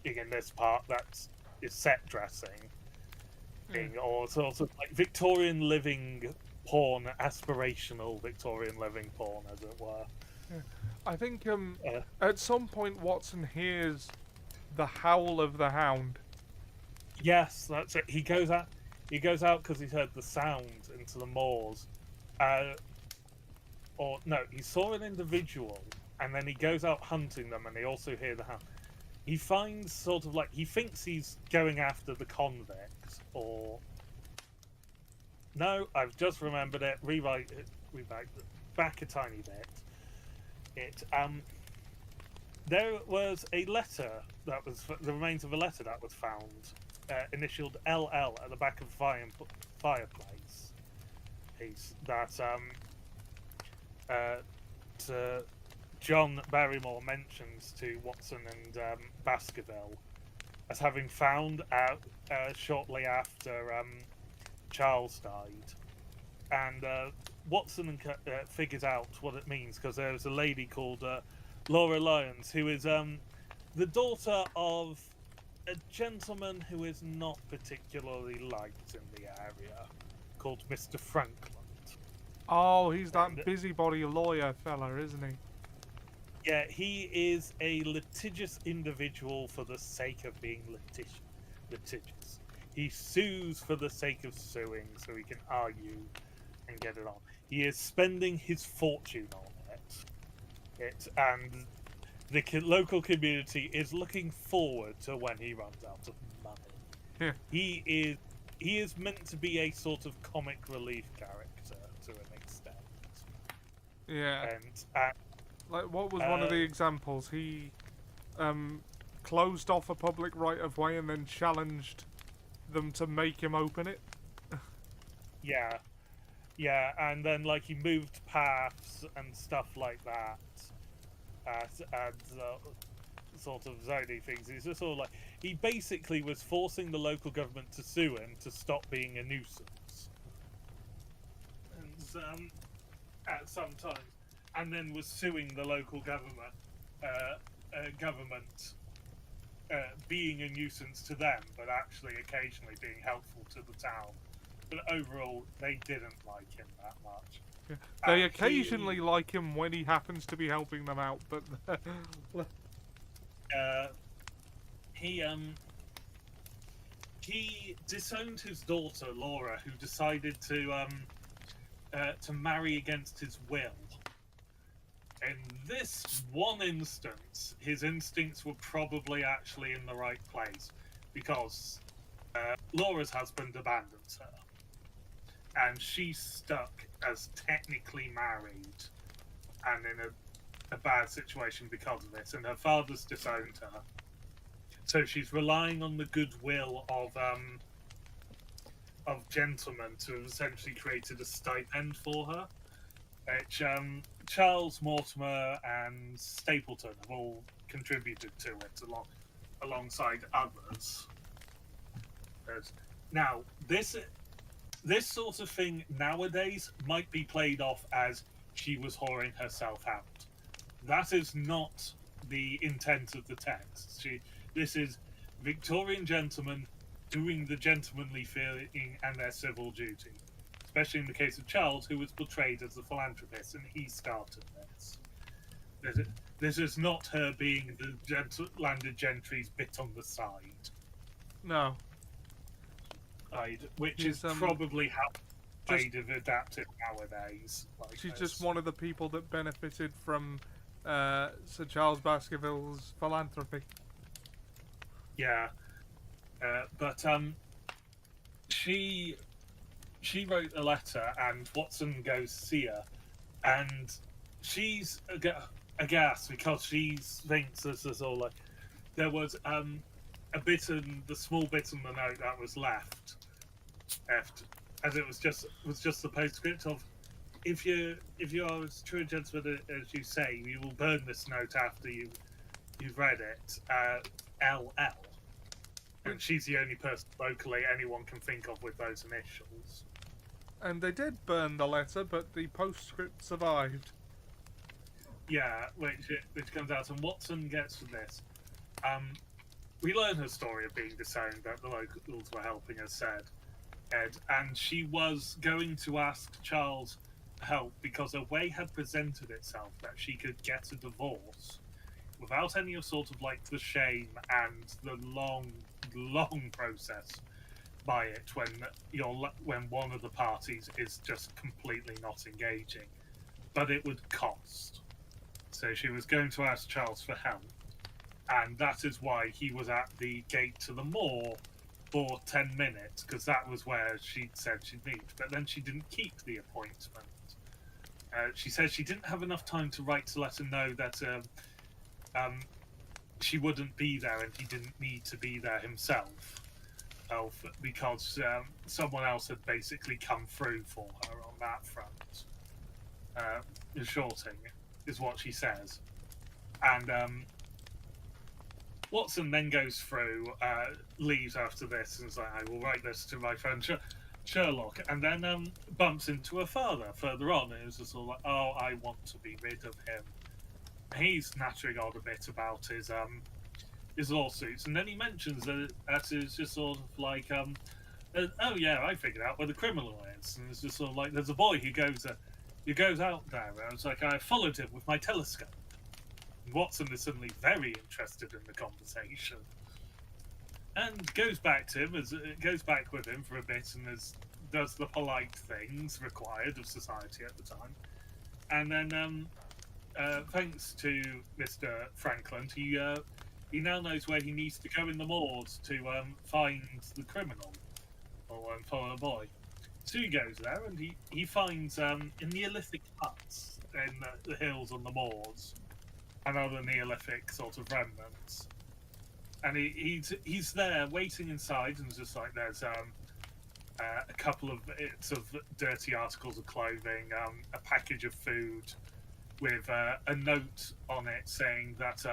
in this part that is set dressing, or sort of like Victorian living porn, aspirational Victorian living porn, as it were. Yeah. I think at some point Watson hears the howl of the Hound. Yes, that's it. He goes out because he's heard the sound into the moors. Or no, he saw an individual, and then he goes out hunting them, and they also hear the hound. He finds sort of like, he thinks he's going after the convicts, or no, I've just remembered it. Rewrite it back a tiny bit. There was a letter that was the remains of a letter that was found, initialed LL at the back of the fireplace piece that John Barrymore mentions to Watson and Baskerville as having found out shortly after Charles died, and Watson figures out what it means because there's a lady called Laura Lyons, who is the daughter of a gentleman who is not particularly liked in the area, called Mr. Frankland. Oh, he's that busybody lawyer fella, isn't he? Yeah, he is a litigious individual for the sake of being litigious. He sues for the sake of suing, so he can argue and get it on. He is spending his fortune on it, and the local community is looking forward to when he runs out of money. Yeah. He is meant to be a sort of comic relief character to an extent. Yeah. And like, what was one of the examples? He closed off a public right-of-way and then challenged them to make him open it. Yeah, and then like he moved paths and stuff like that, and sort of zoning things. He's just sort of like, he basically was forcing the local government to sue him to stop being a nuisance, and at some times, and then was suing the local government, being a nuisance to them, but actually occasionally being helpful to the town. But overall, they didn't like him that much. Yeah. They occasionally like him when he happens to be helping them out, but he disowned his daughter Laura, who decided to marry against his will. In this one instance, his instincts were probably actually in the right place, because Laura's husband abandons her, and she's stuck as technically married and in a bad situation because of this, and her father's disowned her. So she's relying on the goodwill of gentlemen to have essentially created a stipend for her, which Charles, Mortimer, and Stapleton have all contributed to it alongside others. Now, this sort of thing nowadays might be played off as she was whoring herself out. That is not the intent of the text. This is Victorian gentlemen doing the gentlemanly thing and their civil duty. Especially in the case of Charles, who was portrayed as a philanthropist, and he started this. This is not her being the landed gentry's bit on the side, No. which is She's probably how just they'd have adapted nowadays. Like she's this. just one of the people that benefited from Sir Charles Baskervilles' philanthropy. Yeah, but she wrote a letter, and Watson goes to see her, and she's aghast because she thinks this is all like there was a bit in the small bit in the note that was left, as it was just the postscript of if you are as true a gentleman as you say, we will burn this note after you've read it. LL. And she's the only person locally anyone can think of with those initials. And they did burn the letter, but the postscript survived. Yeah, which comes out, and Watson gets to this. We learn her story of being disowned, that the locals were helping her, said Ed, and she was going to ask Charles for help because a way had presented itself that she could get a divorce without any sort of like the shame and the long process by it when one of the parties is just completely not engaging, but it would cost. So she was going to ask Charles for help, and that is why he was at the gate to the moor for 10 minutes, because that was where she'd said she'd meet, but then she didn't keep the appointment. She said she didn't have enough time to write to let him know that she wouldn't be there, and he didn't need to be there himself, because someone else had basically come through for her on that front. Shorting is what she says. And Watson then goes through, leaves after this, and is like, I will write this to my friend Sherlock, and then bumps into her father further on, and is just all like, oh, I want to be rid of him. He's nattering on a bit about his lawsuits, and then he mentions that it's just sort of like, oh yeah, I figured out where the criminal is, and it's just sort of like there's a boy who goes out there, and it's like I followed him with my telescope. And Watson is suddenly very interested in the conversation, and goes back with him for a bit, and does the polite things required of society at the time, and then. Thanks to Mr. Franklin, he now knows where he needs to go in the moors to find the criminal or follow the boy. So he goes there, and he finds in Neolithic huts in the hills on the moors and other Neolithic sort of remnants. And he's there waiting inside, and just like there's a couple of bits of dirty articles of clothing, a package of food, with a note on it saying that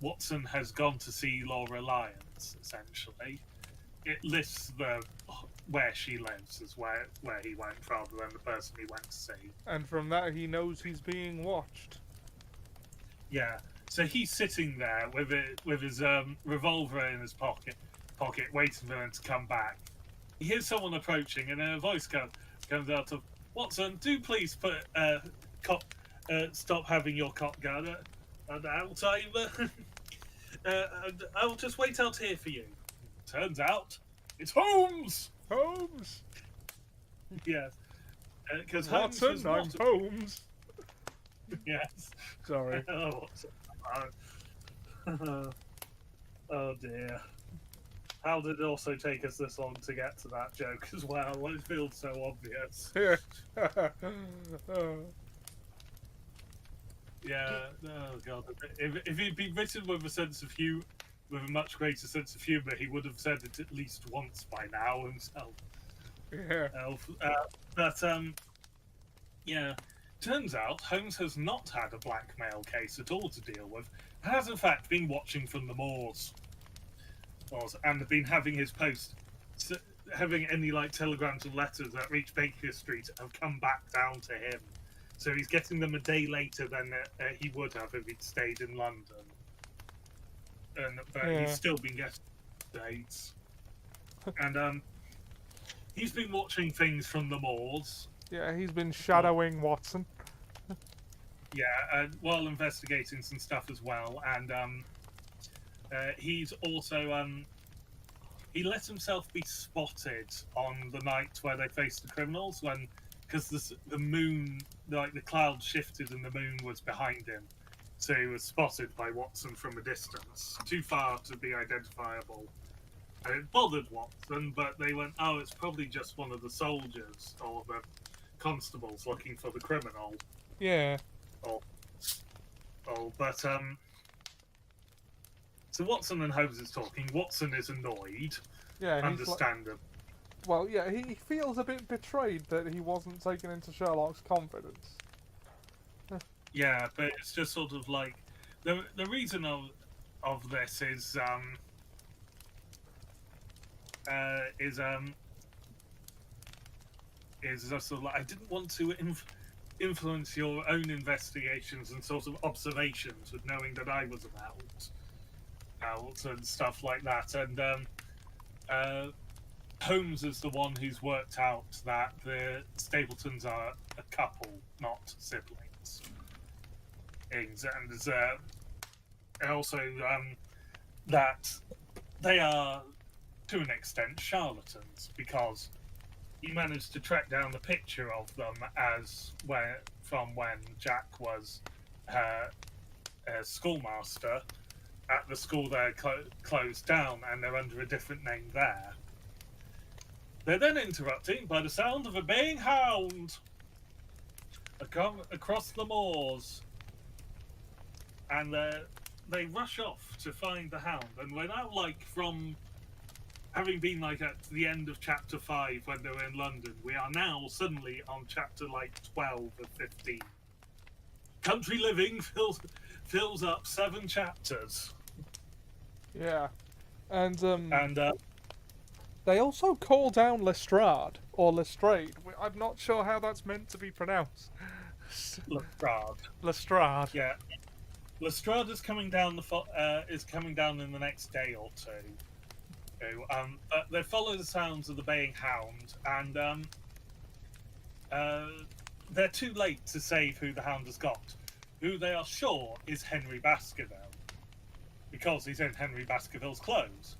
Watson has gone to see Laura Lyons, essentially. It lists where she lives as where he went, rather than the person he went to see. And from that, he knows he's being watched. Yeah, so he's sitting there with his revolver in his pocket, waiting for them to come back. He hears someone approaching, and a voice comes out of, Watson, do please put stop having your cock gun at our time. I'll just wait out here for you. Turns out, it's Holmes! Holmes! Yes. Because Watson, I'm Holmes. Yes. Sorry. Oh dear. How did it also take us this long to get to that joke as well? It feels so obvious. Yeah. Oh god. If he'd been written with with a much greater sense of humour, he would have said it at least once by now himself. Yeah. But yeah. Turns out Holmes has not had a blackmail case at all to deal with, and has in fact been watching from the moors, and been having his post, having any like telegrams and letters that reach Baker Street have come back down to him. So he's getting them a day later than he would have if he'd stayed in London. But he's still been getting dates. And he's been watching things from the moors. Yeah, he's been shadowing Watson. while investigating some stuff as well, and he's also he let himself be spotted on the night where they faced the criminals, because the moon, like the cloud shifted and the moon was behind him, so he was spotted by Watson from a distance, too far to be identifiable. And it bothered Watson, but they went, "Oh, it's probably just one of the soldiers or the constables looking for the criminal." Yeah. But so Watson and Holmes is talking. Watson is annoyed, Yeah, he's understandable. well, yeah, he feels a bit betrayed that he wasn't taken into Sherlock's confidence. Yeah, but it's just sort of like the reason of this is just sort of like, I didn't want to influence your own investigations and sort of observations with knowing that I was out and stuff like that. And Holmes is the one who's worked out that the Stapletons are a couple, not siblings. And also that they are, to an extent, charlatans, because he managed to track down the picture of them from when Jack was a schoolmaster at the school they're closed down, and they're under a different name there. They're then interrupted by the sound of a baying hound across the moors, and they rush off to find the hound. And we're now from having been at the end of chapter 5 when they were in London, we are now suddenly on chapter 12 or 15. Country living fills up 7 chapters. Yeah, and they also call down Lestrade or Lestrade. I'm not sure how that's meant to be pronounced. Lestrade. Yeah, Lestrade is coming down in the next day or two. But they follow the sounds of the baying hound, and they're too late to save who the hound has got. Who they are sure is Henry Baskerville, because he's in Henry Baskerville's clothes.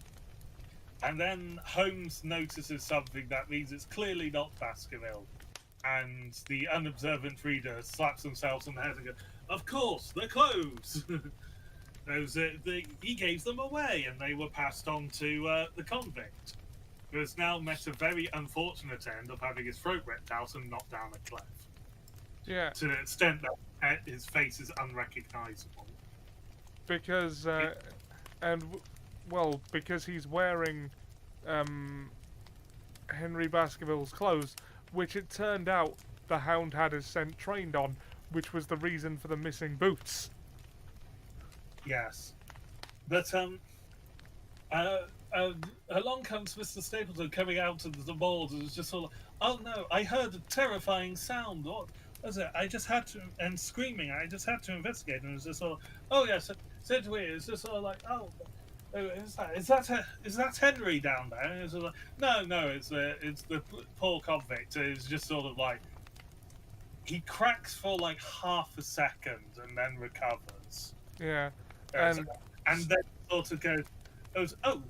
And then Holmes notices something that means it's clearly not Baskerville, and the unobservant reader slaps themselves on the head and goes, "Of course, they're clothes." He gave them away, and they were passed on to the convict, who has now met a very unfortunate end of having his throat ripped out and knocked down a cliff. Yeah. To the extent that his face is unrecognisable. Because, because he's wearing Henry Baskerville's clothes, which it turned out the Hound had his scent trained on, which was the reason for the missing boots. Yes. But, along comes Mr. Stapleton coming out of the moors, and it's just sort of, "Oh no, I heard a terrifying sound. What was it? I just had to," and screaming, "I just had to investigate." And it was just sort of, "Oh yes, said to it, it's just sort of like, oh, is that Henry down there?" And it's sort of like, no, it's the poor convict. It's just sort of like, he cracks for like half a second and then recovers. Yeah. And then sort of goes, oh,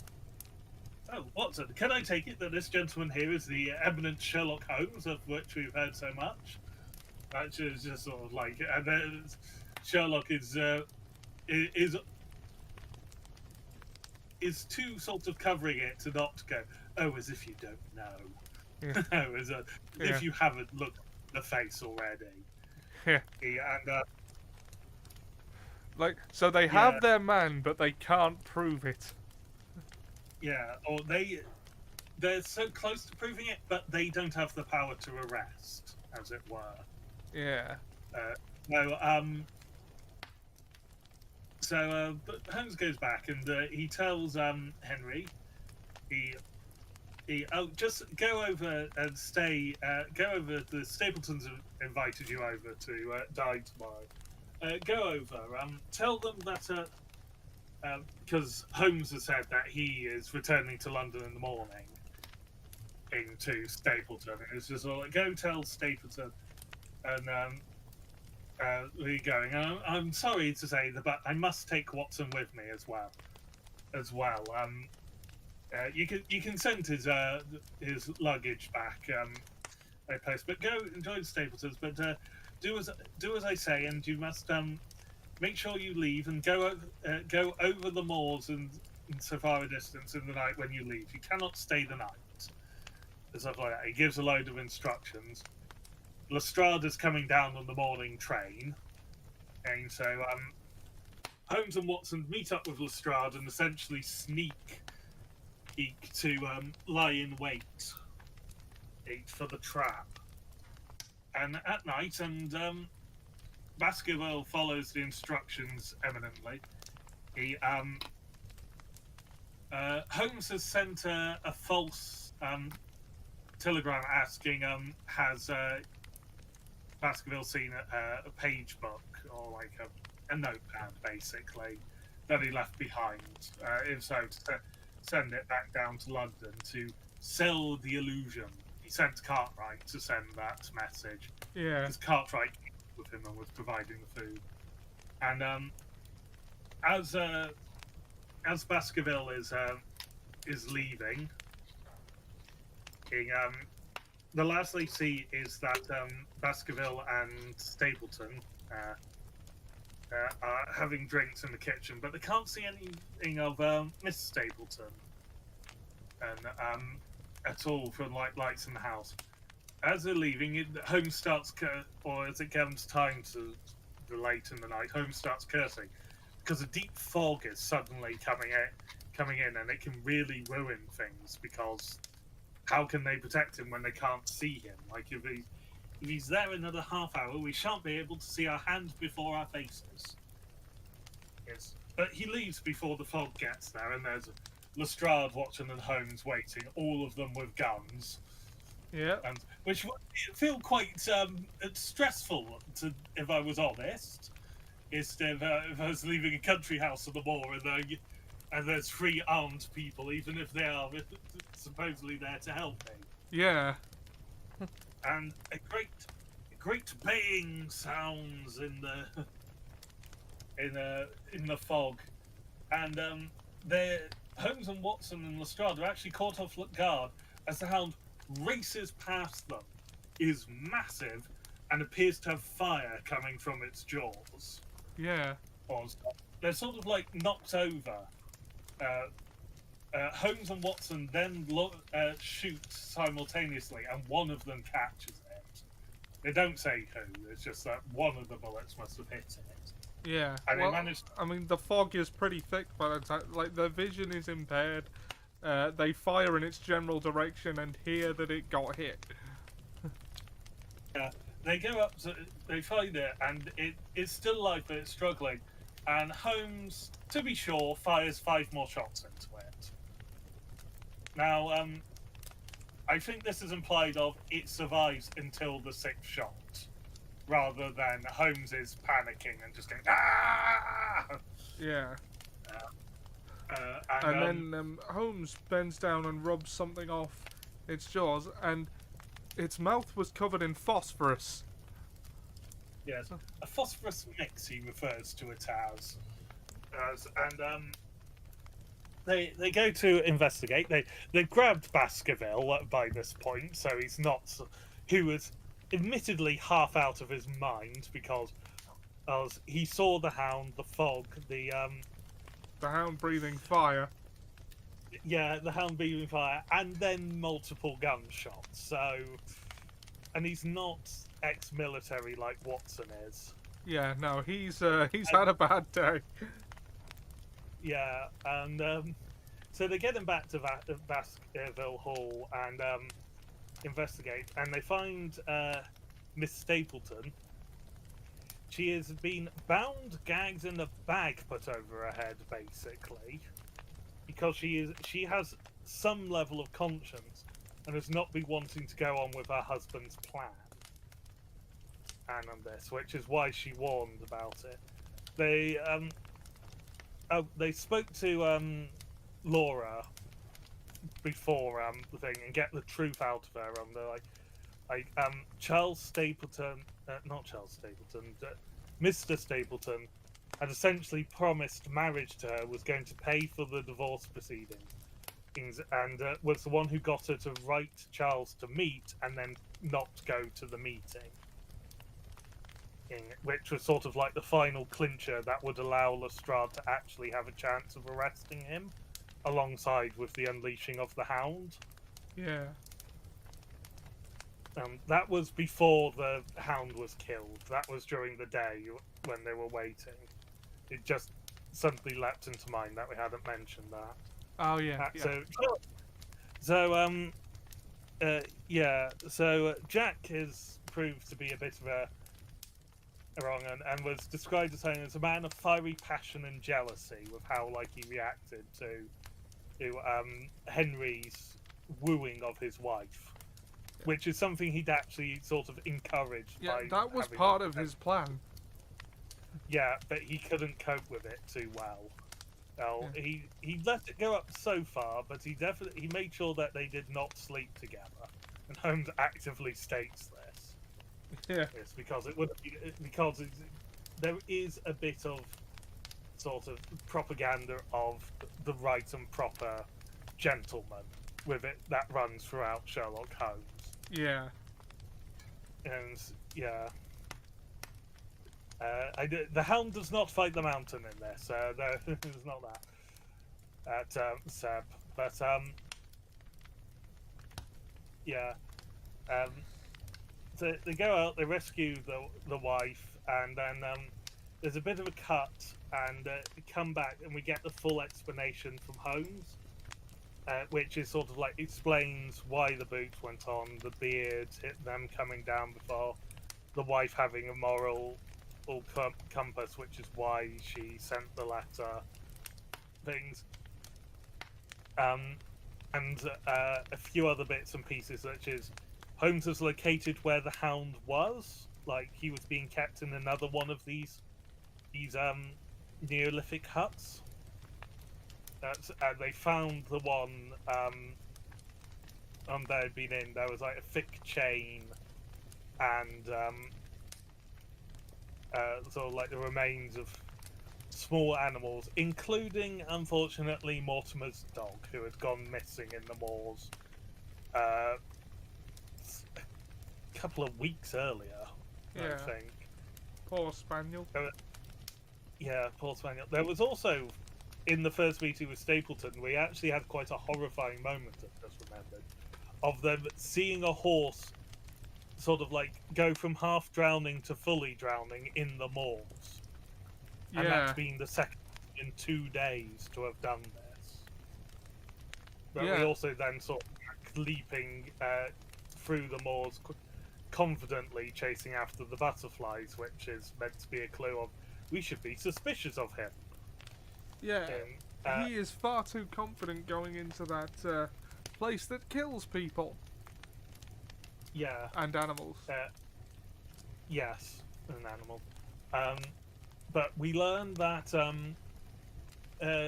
Watson, can I take it that this gentleman here is the eminent Sherlock Holmes of which we've heard so much? Which is just sort of like, and then Sherlock is too sort of covering it to not go, "Oh, as if you don't know." Yeah. If you haven't looked at the face already. Yeah. And so they have their man, but they can't prove it. Yeah, or they're so close to proving it, but they don't have the power to arrest, as it were. Yeah. But Holmes goes back and he tells Henry, just go over and stay. Go over. The Stapletons have invited you over to dine tomorrow. Go over. Tell them that because Holmes has said that he is returning to London in the morning. Into Stapleton. It's just all like, go tell Stapleton, and where are you going? I'm sorry to say that, but I must take Watson with me as well. You can send his luggage back. I post, but go enjoy the Stapletons. But do as I say, and you must make sure you leave and go over the moors and so far a distance in the night when you leave. You cannot stay the night. And stuff like that. He gives a load of instructions. Lestrade is coming down on the morning train, and so Holmes and Watson meet up with Lestrade and essentially sneak to lie in wait for the trap. And at night, and Baskerville follows the instructions eminently. He Holmes has sent a false telegram asking has Baskerville seen a page book or like a notepad basically that he left behind. If so, to send it back down to London to sell the illusion. He sent Cartwright to send that message. Yeah. Because Cartwright with him and was providing the food. And as Baskerville is leaving, the last they see is that Baskerville and Stapleton are having drinks in the kitchen, but they can't see anything of Miss Stapleton and at all from lights in the house. As they're leaving, Holmes starts, or as it comes time to the late in the night, Holmes starts cursing because a deep fog is suddenly coming in, and it can really ruin things. Because how can they protect him when they can't see him? Like if he's there another half hour, we shan't be able to see our hands before our faces. Yes, but he leaves before the fog gets there, and there's Lestrade, Watson, and Holmes waiting, all of them with guns. Yeah. And which would feel quite stressful, if I was honest. If I was leaving a country house on the moor and there's 3 armed people, even if they are supposedly there to help me. Yeah. And a great baying sounds in the fog, and Holmes and Watson and Lestrade are actually caught off guard as the Hound races past them, is massive, and appears to have fire coming from its jaws. Yeah. They're sort of like knocked over. Holmes and Watson then shoot simultaneously, and one of them catches it. They don't say who, it's just that one of the bullets must have hit it. Yeah. And well, they managed... I mean, the fog is pretty thick by the time, like, the vision is impaired. They fire in its general direction and hear that it got hit. Yeah, they go up to, they find it, and it is still alive, but it's struggling. And Holmes, to be sure, fires 5 more shots into it. Now, I think this is implied of it survives until the 6th shot, rather than Holmes is panicking and just going, ah! Yeah. And then Holmes bends down and rubs something off its jaws, and its mouth was covered in phosphorus. Yes, a phosphorus mix he refers to it as. And they go to investigate. They grabbed Baskerville by this point, so he's not. He was admittedly half out of his mind because he saw the Hound, the fog, the Hound breathing fire. Yeah, the Hound breathing fire, and then multiple gunshots. So, and he's not ex-military like Watson is. Yeah, no, he's had a bad day. Yeah, and so they get him back to Baskerville Hall and investigate, and they find Miss Stapleton. She has been bound, gagged, and a bag put over her head, basically, because she has some level of conscience and has not been wanting to go on with her husband's plan. And on this, which is why she warned about it. They spoke to Laura before the thing and get the truth out of her. They're like Charles Stapleton, not Charles Stapleton, Mr. Stapleton had essentially promised marriage to her, was going to pay for the divorce proceedings, and was the one who got her to write Charles to meet and then not go to the meeting, which was sort of like the final clincher that would allow Lestrade to actually have a chance of arresting him, alongside with the unleashing of the Hound. Yeah. That was before the Hound was killed. That was during the day when they were waiting. It just suddenly leapt into mind that we hadn't mentioned that. Oh yeah. So Jack is proved to be a bit of a wrong and was described as a man of fiery passion and jealousy with how he reacted to Henry's wooing of his wife, which is something he'd actually sort of encouraged. Yeah, that was part of his plan. Yeah, but he couldn't cope with it too well. Well, Yeah. he let it go up so far, but he made sure that they did not sleep together. And Holmes actively states this. Yeah. It's because there is a bit of sort of propaganda of the right and proper gentleman with it that runs throughout Sherlock Holmes. Yeah. And yeah. The Hound does not fight the mountain in this. There's not that. Seb. But yeah. So they go out, they rescue the wife, and then there's a bit of a cut, and come back, and we get the full explanation from Holmes, which is sort of explains why the boots went on, the beard, them coming down before, the wife having a moral compass, which is why she sent the letter, things, and a few other bits and pieces, such as Holmes has located where the Hound was, he was being kept in another one of these Neolithic huts. They found the one they'd been in. There was a thick chain and sort of the remains of small animals, including, unfortunately, Mortimer's dog, who had gone missing in the moors a couple of weeks earlier, Yeah. I think. Poor Spaniel. Yeah, poor Spaniel. There was also, in the first meeting with Stapleton, we actually had quite a horrifying moment, I've just remembered, of them seeing a horse sort of go from half drowning to fully drowning in the moors. And that's been the second in 2 days to have done this. But we also then saw Jack leaping through the moors, confidently chasing after the butterflies, which is meant to be a clue of we should be suspicious of him. Yeah. He is far too confident going into that place that kills people. Yeah. And animals. Yes, an animal. But we learned that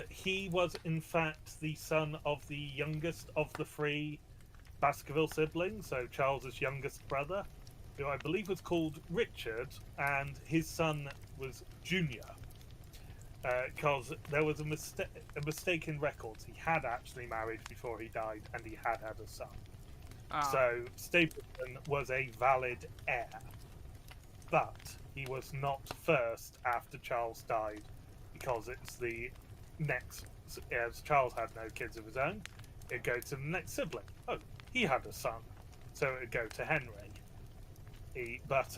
he was in fact the son of the youngest of the 3 Baskerville siblings, so Charles's youngest brother, who I believe was called Richard, and his son was Junior. Because there was a mistake in records. He had actually married before he died, and he had a son. So Stapleton was a valid heir, but he was not first after Charles died, because it's the next. As Charles had no kids of his own, it'd go to the next sibling. Oh, he had a son, so it'd go to Henry. But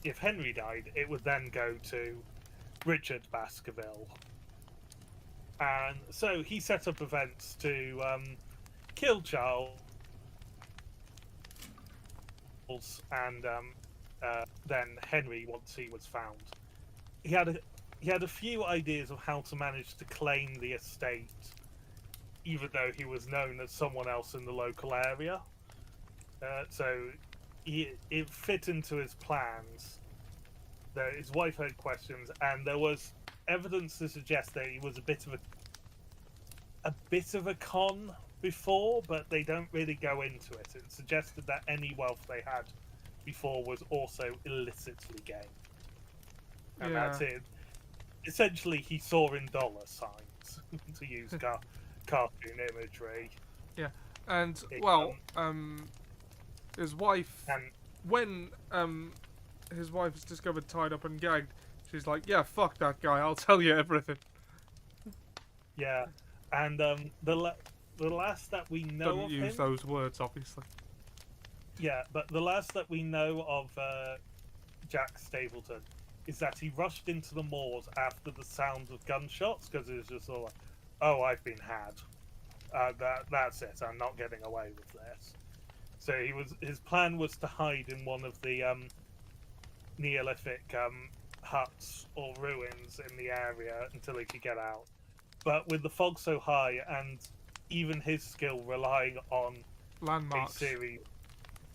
if Henry died, it would then go to Richard Baskerville, and so he set up events to kill Charles. And then Henry, once he was found, he had a few ideas of how to manage to claim the estate, even though he was known as someone else in the local area. So it fit into his plans. His wife had questions, and there was evidence to suggest that he was a bit of a con before, but they don't really go into it. It suggested that any wealth they had before was also illicitly gained. and Yeah. that's it. Essentially, he saw in dollar signs, to use cartoon imagery. Yeah. And It, well, his wife, and when his wife is discovered tied up and gagged, she's like, "Yeah, fuck that guy. I'll tell you everything." yeah, and the last that we know Doesn't of use him, those words, obviously. yeah, but the last that we know of Jack Stapleton is that he rushed into the moors after the sound of gunshots because it was just all like, "Oh, I've been had. That's it. I'm not getting away with this." So his plan was to hide in one of the Neolithic huts or ruins in the area until he could get out. But with the fog so high and even his skill relying on a Landmarks. series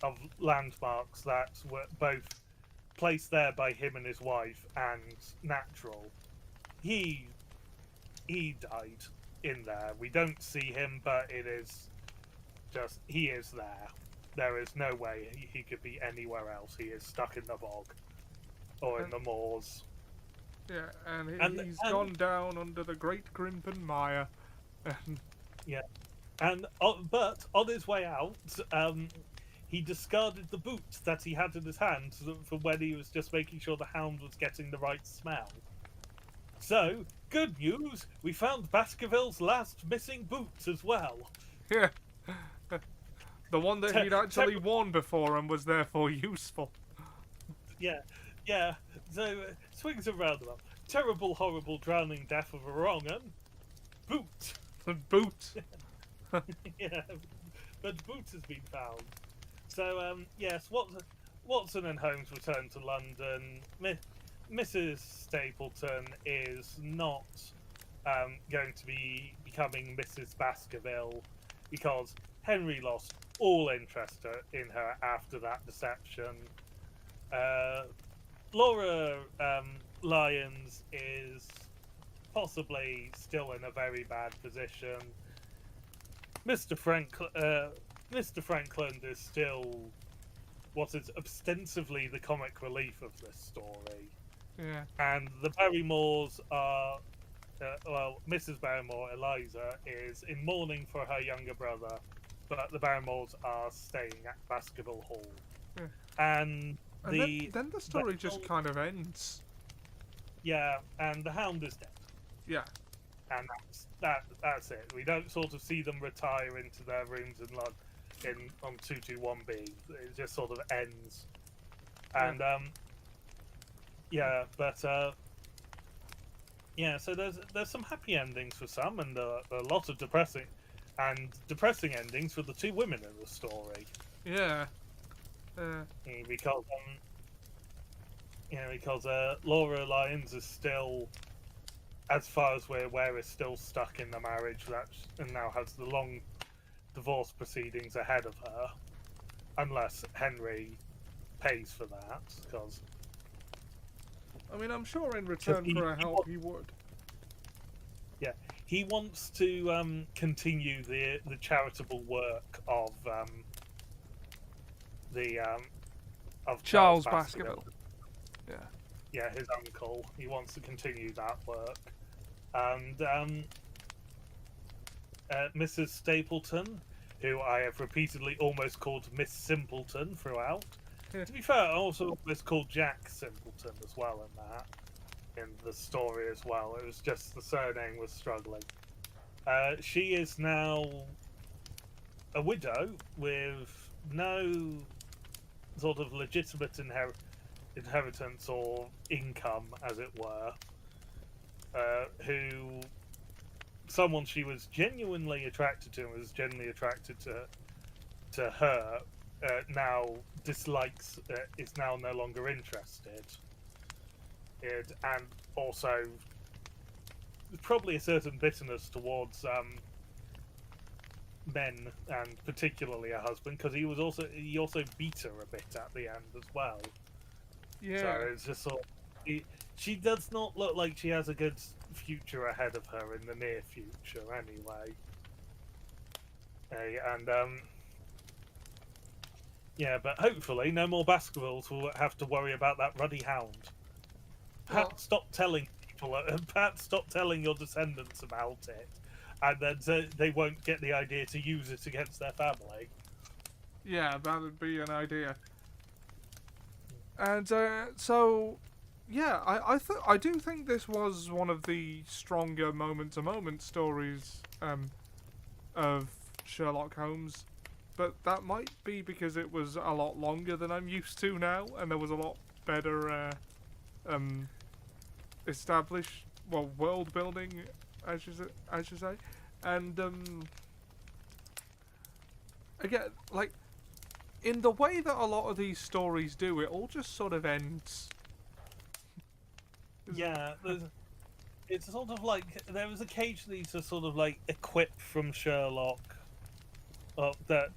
of landmarks that were both placed there by him and his wife and natural, he died in there. We don't see him, but it is just he is there. There is no way he could be anywhere else. He is stuck in the bog or in the moors. Yeah, and he's And gone down under the Great Grimpen Mire. And yeah, and but on his way out, he discarded the boot that he had in his hand for when he was just making sure the hound was getting the right smell. So, good news, we found Baskervilles' last missing boot as well. yeah, the one that he'd actually worn before and was therefore useful. Yeah, yeah. So, swings and roundabouts. Terrible, horrible drowning death of a wrong un. Boot. Boot. Yeah, but boot has been found. So, yes, Watson and Holmes return to London. Mrs. Stapleton is not going to be becoming Mrs. Baskerville because Henry lost all interest in her after that deception. Laura Lyons is possibly still in a very bad position. Mr. Frankland is still what is ostensibly the comic relief of this story. Yeah. And the Barrymores are, Mrs. Barrymore, Eliza, is in mourning for her younger brother, but the Barrymores are staying at Baskerville Hall. Yeah. And then the story just kind of ends. Yeah, and the Hound is dead. Yeah. And that's it. We don't sort of see them retire into their rooms on 221B. It just sort of ends. And so there's some happy endings for some, and a lot of depressing endings for the two women in the story. Yeah. Because Laura Lyons is still, as far as we're aware, is still stuck in the marriage and now has the long divorce proceedings ahead of her, unless Henry pays for that. Because I mean, I'm sure in return for her help he would. Yeah, he wants to continue the charitable work of Charles Baskerville. Yeah, his uncle. He wants to continue that work. And Mrs. Stapleton, who I have repeatedly almost called Miss Simpleton throughout. Yeah. To be fair, I also was called Jack Simpleton as well in the story as well. It was just the surname was struggling. She is now a widow with no sort of legitimate inheritance or income, as it were, who someone she was genuinely attracted to and was genuinely attracted to her now dislikes, is now no longer interested, and also probably a certain bitterness towards men, and particularly her husband, because he also beat her a bit at the end as well. Yeah. So it's just sort of, she does not look like she has a good future ahead of her in the near future, anyway. Yeah, but hopefully no more Baskervilles will have to worry about that ruddy hound. perhaps stop telling people, perhaps stop telling your descendants about it, and then they won't get the idea to use it against their family. Yeah, that would be an idea. And so, yeah, I do think this was one of the stronger moment-to-moment stories of Sherlock Holmes, but that might be because it was a lot longer than I'm used to now, and there was a lot better established, well, world building, as you say, and again, like, in the way that a lot of these stories do, it all just sort of ends. Yeah, it's sort of like there was occasionally to sort of like a quip from Sherlock. That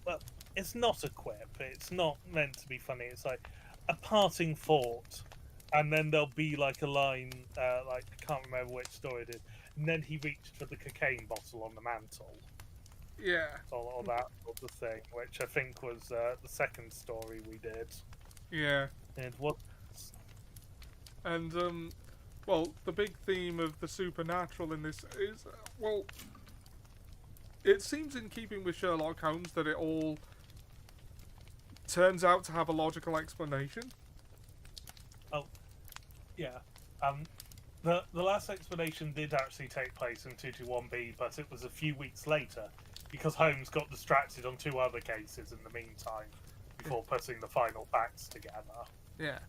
it's not a quip. It's not meant to be funny. It's like a parting thought, and then there'll be like a line, like I can't remember which story it is. And then he reached for the cocaine bottle on the mantle. Yeah. Or that sort of thing, which I think was the second story we did. Yeah. And what? And well, the big theme of the supernatural in this is, well, it seems in keeping with Sherlock Holmes that it all turns out to have a logical explanation. Oh, yeah. The last explanation did actually take place in 221B, but it was a few weeks later because Holmes got distracted on 2 other cases in the meantime before putting the final facts together. Yeah.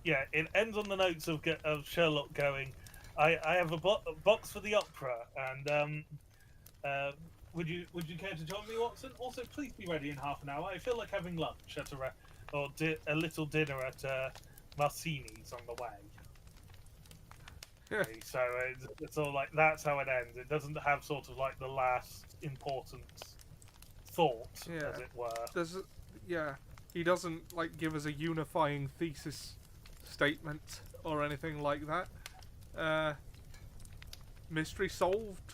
Yeah, it ends on the notes of Sherlock going, I have a box for the opera, and would you care to join me, Watson? Also, please be ready in half an hour. I feel like having lunch at a little dinner at Marcini's on the way. Okay, so it's all like that's how it ends. It doesn't have sort of like the last important thought, as it were. He doesn't like give us a unifying thesis statement or anything like that. Mystery solved.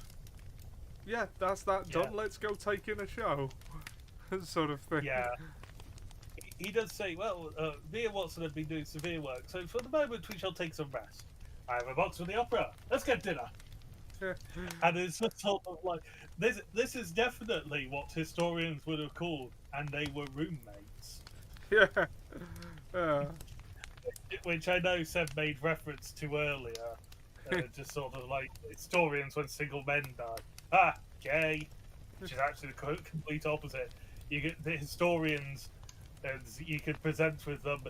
Yeah, that's that done. Let's go take in a show, sort of thing. Yeah. He does say, well, me and Watson have been doing severe work, so for the moment we shall take some rest. I have a box for the opera. Let's get dinner. And it's just sort of like this is definitely what historians would have called, and they were roommates. Yeah. Which I know Seb made reference to earlier. Just sort of like historians when single men die. Ah, gay. Which is actually the complete opposite. You get the historians, and you could present with them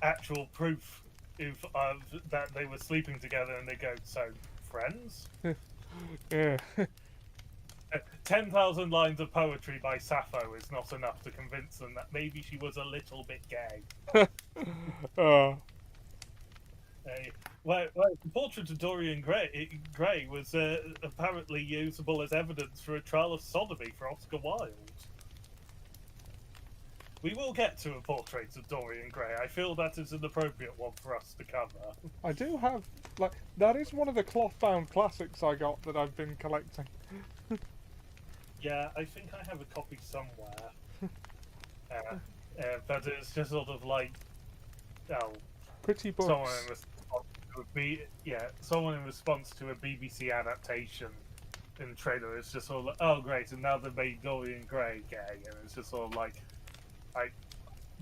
actual proof that they were sleeping together, and they go, so friends? Yeah. 10,000 lines of poetry by Sappho is not enough to convince them that maybe she was a little bit gay. Well, the portrait of Dorian Gray was apparently usable as evidence for a trial of sodomy for Oscar Wilde. We will get to a portrait of Dorian Gray. I feel that is an appropriate one for us to cover. I do have, like, that is one of the cloth-bound classics I got that I've been collecting. Yeah, I think I have a copy somewhere. But it's just sort of like, pretty books. Someone in response to a BBC adaptation in the trailer is just sort of like, oh great, and now they've made Dorian Gray gay, and it's just sort of like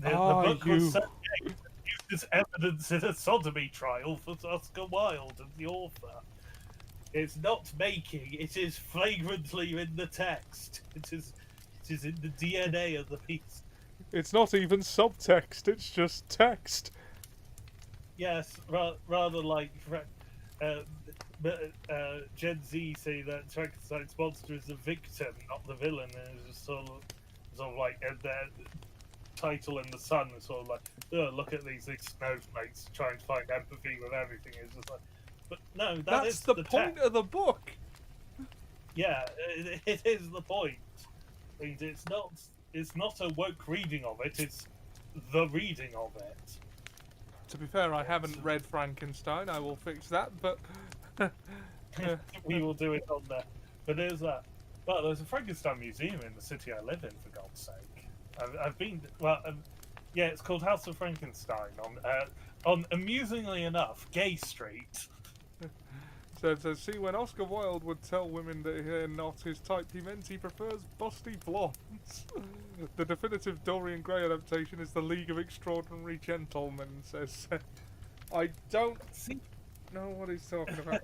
the book was so gay, used as evidence in a sodomy trial for Oscar Wilde as the author. It's not making; it is flagrantly in the text. It is in the DNA of the piece. It's not even subtext; it's just text. Yes, rather like Gen Z say that Frankenstein's monster is the victim, not the villain, and it's just sort of like the title in the Sun is sort of like, oh, look at these snowflakes trying to find empathy with everything. It's just like, but no, that's the point of the book. Yeah, it is the point. It's not a woke reading of it. It's the reading of it. To be fair, I haven't read Frankenstein. I will fix that, but we will do it on there. But there's that. Well, there's a Frankenstein museum in the city I live in, for God's sake. I've been. Well, yeah, it's called House of Frankenstein. on amusingly enough, Gay Street. So see, when Oscar Wilde would tell women that they're not his type, he meant he prefers busty blondes. The definitive Dorian Gray adaptation is The League of Extraordinary Gentlemen, says. I don't See, know what he's talking about.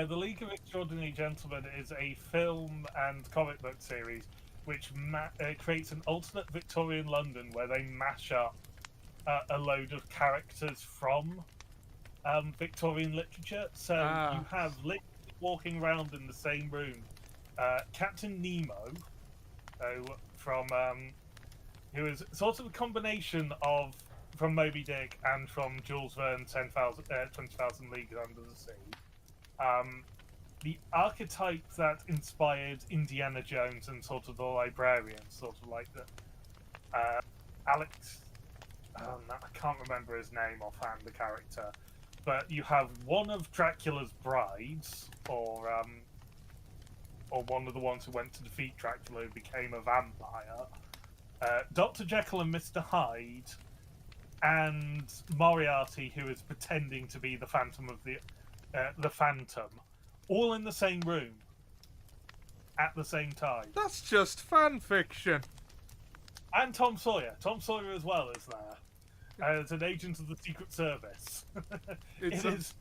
The League of Extraordinary Gentlemen is a film and comic book series which creates an alternate Victorian London where they mash up a load of characters from Victorian literature. So you have literally walking around in the same room Captain Nemo, from who is sort of a combination of from Moby Dick and from Jules Verne's 20,000 Leagues Under the Sea. The archetype that inspired Indiana Jones and sort of the librarian, sort of like the Alex. I can't remember his name offhand, the character, but you have one of Dracula's brides, or one of the ones who went to defeat Dracula, who became a vampire. Dr. Jekyll and Mr. Hyde, and Moriarty, who is pretending to be the Phantom of the Phantom, all in the same room at the same time. That's just fan fiction. And Tom Sawyer as well is there as an agent of the Secret Service. It is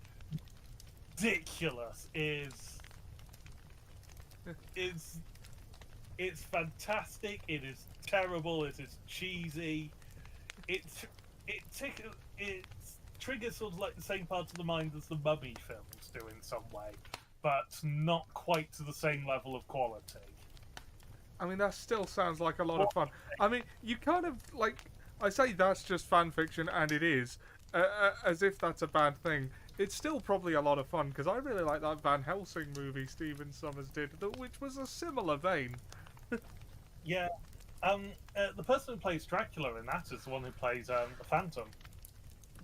ridiculous. It's fantastic. It is terrible. It is cheesy. It triggers sort of like the same parts of the mind as the Mummy films do in some way, but not quite to the same level of quality. I mean, that still sounds like a lot of fun. I mean, you kind of, like, I say that's just fan fiction, and it is, as if that's a bad thing. It's still probably a lot of fun, because I really like that Van Helsing movie Stephen Sommers did, which was a similar vein. Yeah. The person who plays Dracula in that is the one who plays the Phantom.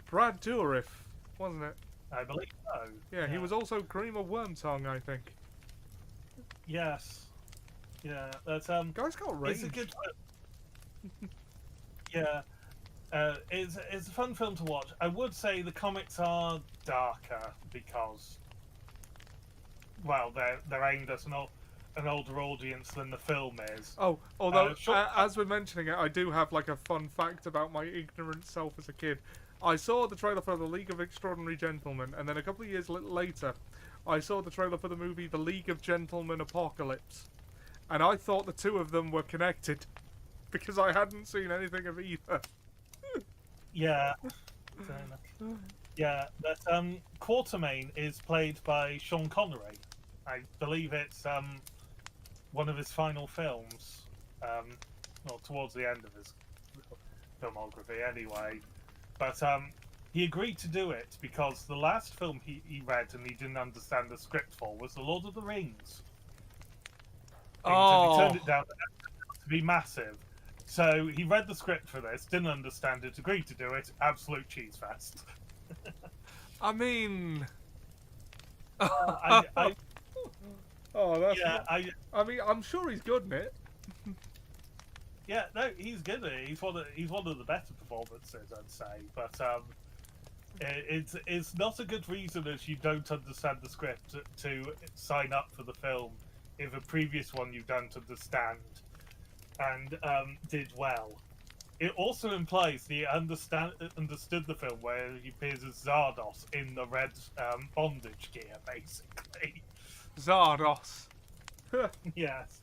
Brad Dourif, wasn't it? I believe so. Yeah, he was also Creamer Wormtongue, I think. Yes. Yeah, that's Guy's got range. It's a good. Yeah, it's a fun film to watch. I would say the comics are darker because, well, they're aimed at an older audience than the film is. Oh, although as we're mentioning it, I do have like a fun fact about my ignorant self as a kid. I saw the trailer for The League of Extraordinary Gentlemen, and then a couple of years later, I saw the trailer for the movie The League of Gentlemen Apocalypse. And I thought the two of them were connected, because I hadn't seen anything of either. Yeah. Yeah, that Quatermain is played by Sean Connery. I believe it's one of his final films. Well, towards the end of his filmography anyway. But he agreed to do it because the last film he read and he didn't understand the script for was The Lord of the Rings. Oh. He turned it down to be massive. So he read the script for this, didn't understand it, agreed to do it. Absolute cheese fest. I mean... Oh, that's... Yeah, I mean, I'm sure he's good in it. Yeah, no, he's good at it. He's one of the better performances, I'd say. But it's not a good reason as you don't understand the script to sign up for the film if a previous one you don't understand and did well. It also implies that he understood the film where he appears as Zardos in the red bondage gear, basically. Zardos. Yes.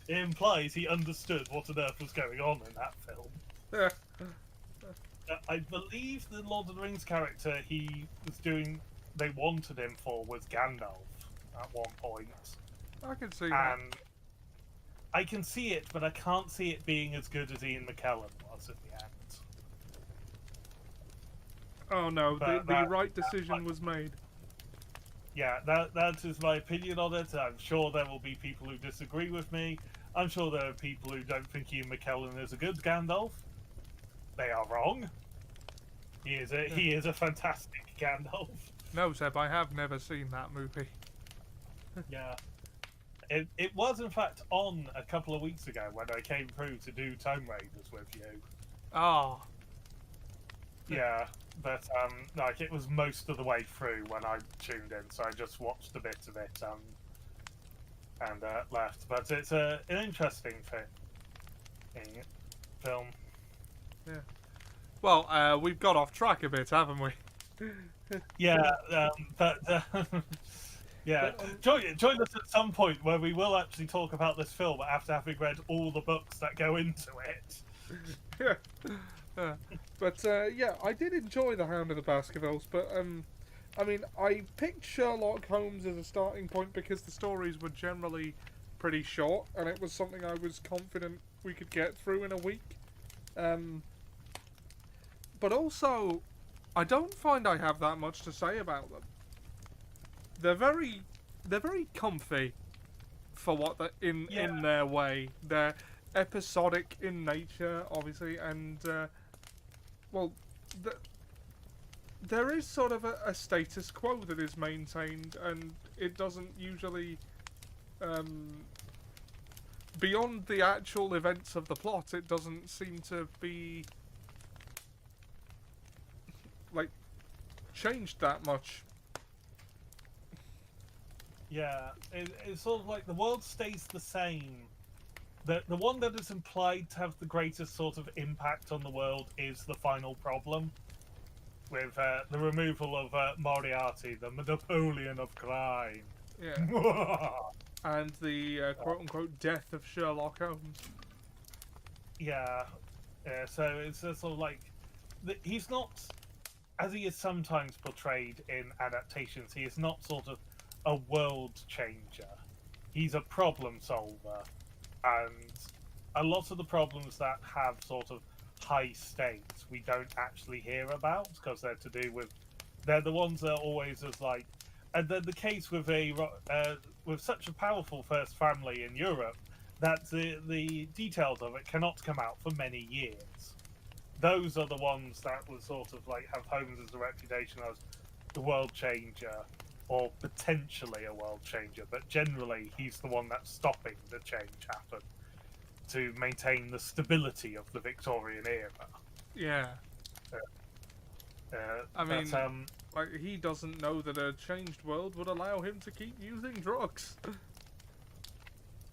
It implies he understood what on earth was going on in that film. I believe the Lord of the Rings character they wanted him for was Gandalf at one point. I can see that. And I can see it, but I can't see it being as good as Ian McKellen was at the end. Oh no, the right decision was made. Yeah, that is my opinion on it. I'm sure there will be people who disagree with me. I'm sure there are people who don't think Ian McKellen is a good Gandalf. They are wrong. He is a fantastic Gandalf. No, Seb, I have never seen that movie. Yeah. It was in fact on a couple of weeks ago when I came through to do Tome Raiders with you. Ah. Yeah, but like it was most of the way through when I tuned in, so I just watched a bit of it and left. But it's an interesting film. Yeah. Well, we've got off track a bit, haven't we? Yeah, but yeah, But, join us at some point where we will actually talk about this film after having read all the books that go into it. yeah. But yeah, I did enjoy The Hound of the Baskervilles, but I mean, I picked Sherlock Holmes as a starting point because the stories were generally pretty short, and it was something I was confident we could get through in a week. But also, I don't find I have that much to say about them. They're very comfy for what they're in their way. They're episodic in nature, obviously, and well, there is sort of a status quo that is maintained, and it doesn't usually beyond the actual events of the plot. It doesn't seem to be like changed that much. Yeah, it's sort of like the world stays the same. The one that is implied to have the greatest sort of impact on the world is the final problem, with the removal of Moriarty, the Napoleon of crime. Yeah. And the quote-unquote death of Sherlock Holmes. Yeah, so it's sort of like he's not, as he is sometimes portrayed in adaptations, he is not sort of a world changer. He's a problem solver, and a lot of the problems that have sort of high stakes we don't actually hear about because they're to do with, they're the ones that are always as like, and then the case with with such a powerful first family in Europe that the details of it cannot come out for many years. Those are the ones that will sort of like have Holmes as a reputation as the world changer or potentially a world changer, but generally he's the one that's stopping the change happen to maintain the stability of the Victorian era. Yeah. I mean, like, he doesn't know that a changed world would allow him to keep using drugs.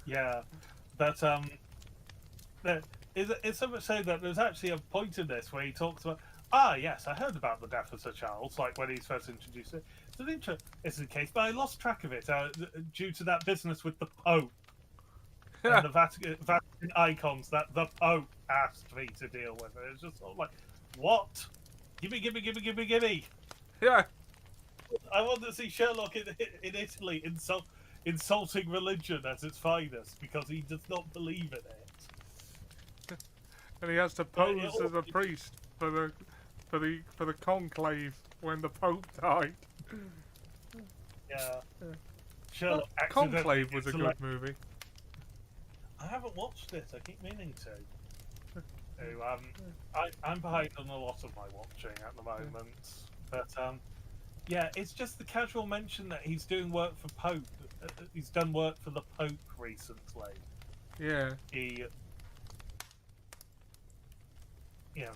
Yeah, but it's so much so that there's actually a point in this where he talks about, yes, I heard about the death of Sir Charles, like when he's first introduced it. It's the case, but I lost track of it due to that business with the Pope and the Vatican icons that the Pope asked me to deal with. It's just sort of like, what? Gimme. Yeah. I want to see Sherlock in Italy insulting religion at its finest because he does not believe in it. And he has to pose as a priest for the conclave when the Pope died. Yeah. Sherlock Conclave was a good movie. I haven't watched it. I keep meaning to. I'm behind on a lot of my watching at the moment, but yeah, it's just the casual mention that he's doing work for Pope. He's done work for the Pope recently. Yeah.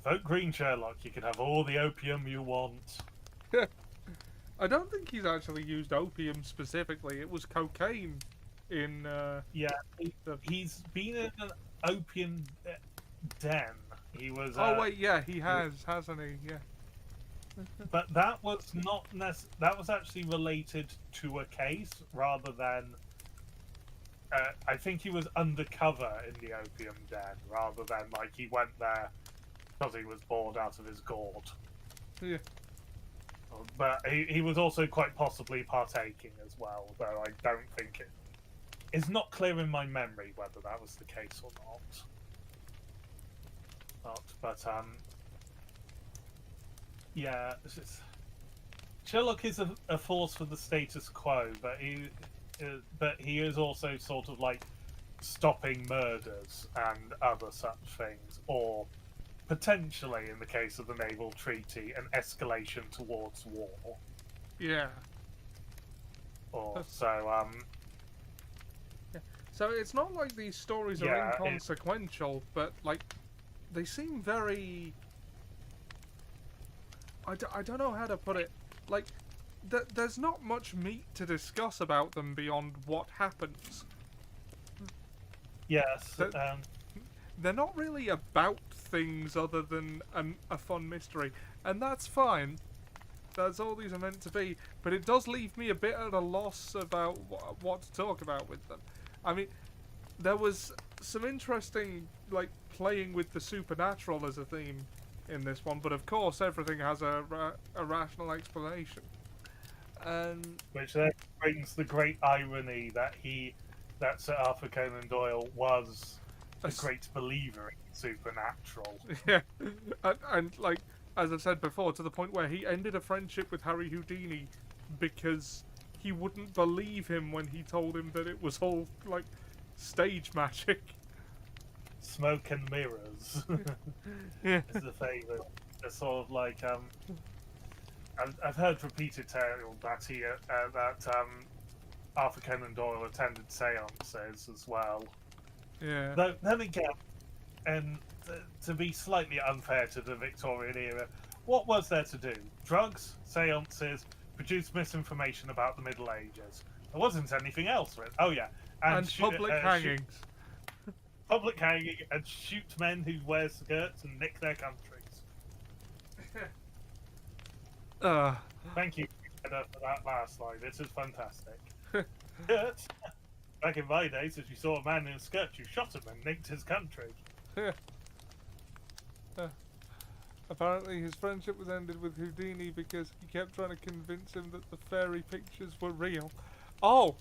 Vote Green, Sherlock. You can have all the opium you want. I don't think he's actually used opium specifically. It was cocaine in. Yeah, he's been in an opium den. He was. Oh wait, yeah, he has, hasn't he? Yeah. But that was not that was actually related to a case rather than. I think he was undercover in the opium den rather than like he went there because he was bored out of his gourd. Yeah. But he was also quite possibly partaking as well, though I don't think it's not clear in my memory whether that was the case or not. But yeah, Sherlock is a force for the status quo, but he is also sort of like stopping murders and other such things, or potentially, in the case of the naval treaty, an escalation towards war. Yeah. Or so. So it's not like these stories are inconsequential, but like they seem very I don't know how to put it. Like, there's not much meat to discuss about them beyond what happens. Yes. They're not really about things other than a fun mystery, and that's fine. That's all these are meant to be, but it does leave me a bit at a loss about what to talk about with them. I mean, there was some interesting, like, playing with the supernatural as a theme in this one, but of course everything has a rational explanation. Which then brings the great irony that Sir Arthur Conan Doyle was a great believer in supernatural. Yeah, and like, as I've said before, to the point where he ended a friendship with Harry Houdini because he wouldn't believe him when he told him that it was all, like, stage magic. Smoke and mirrors Yeah. is the favourite. It's sort of like I've heard repeated tale that Arthur Conan Doyle attended seances as well. Yeah. Though, then again, and to be slightly unfair to the Victorian era, what was there to do? Drugs, seances, produce misinformation about the Middle Ages. There wasn't anything else. Oh yeah, and public hangings. Public hanging and shoot men who wear skirts and nick their countries. Thank you for that last line. This is fantastic. Skirts. Back in my days, if you saw a man in a skirt, you shot him and nicked his country. Apparently his friendship was ended with Houdini because he kept trying to convince him that the fairy pictures were real. Oh,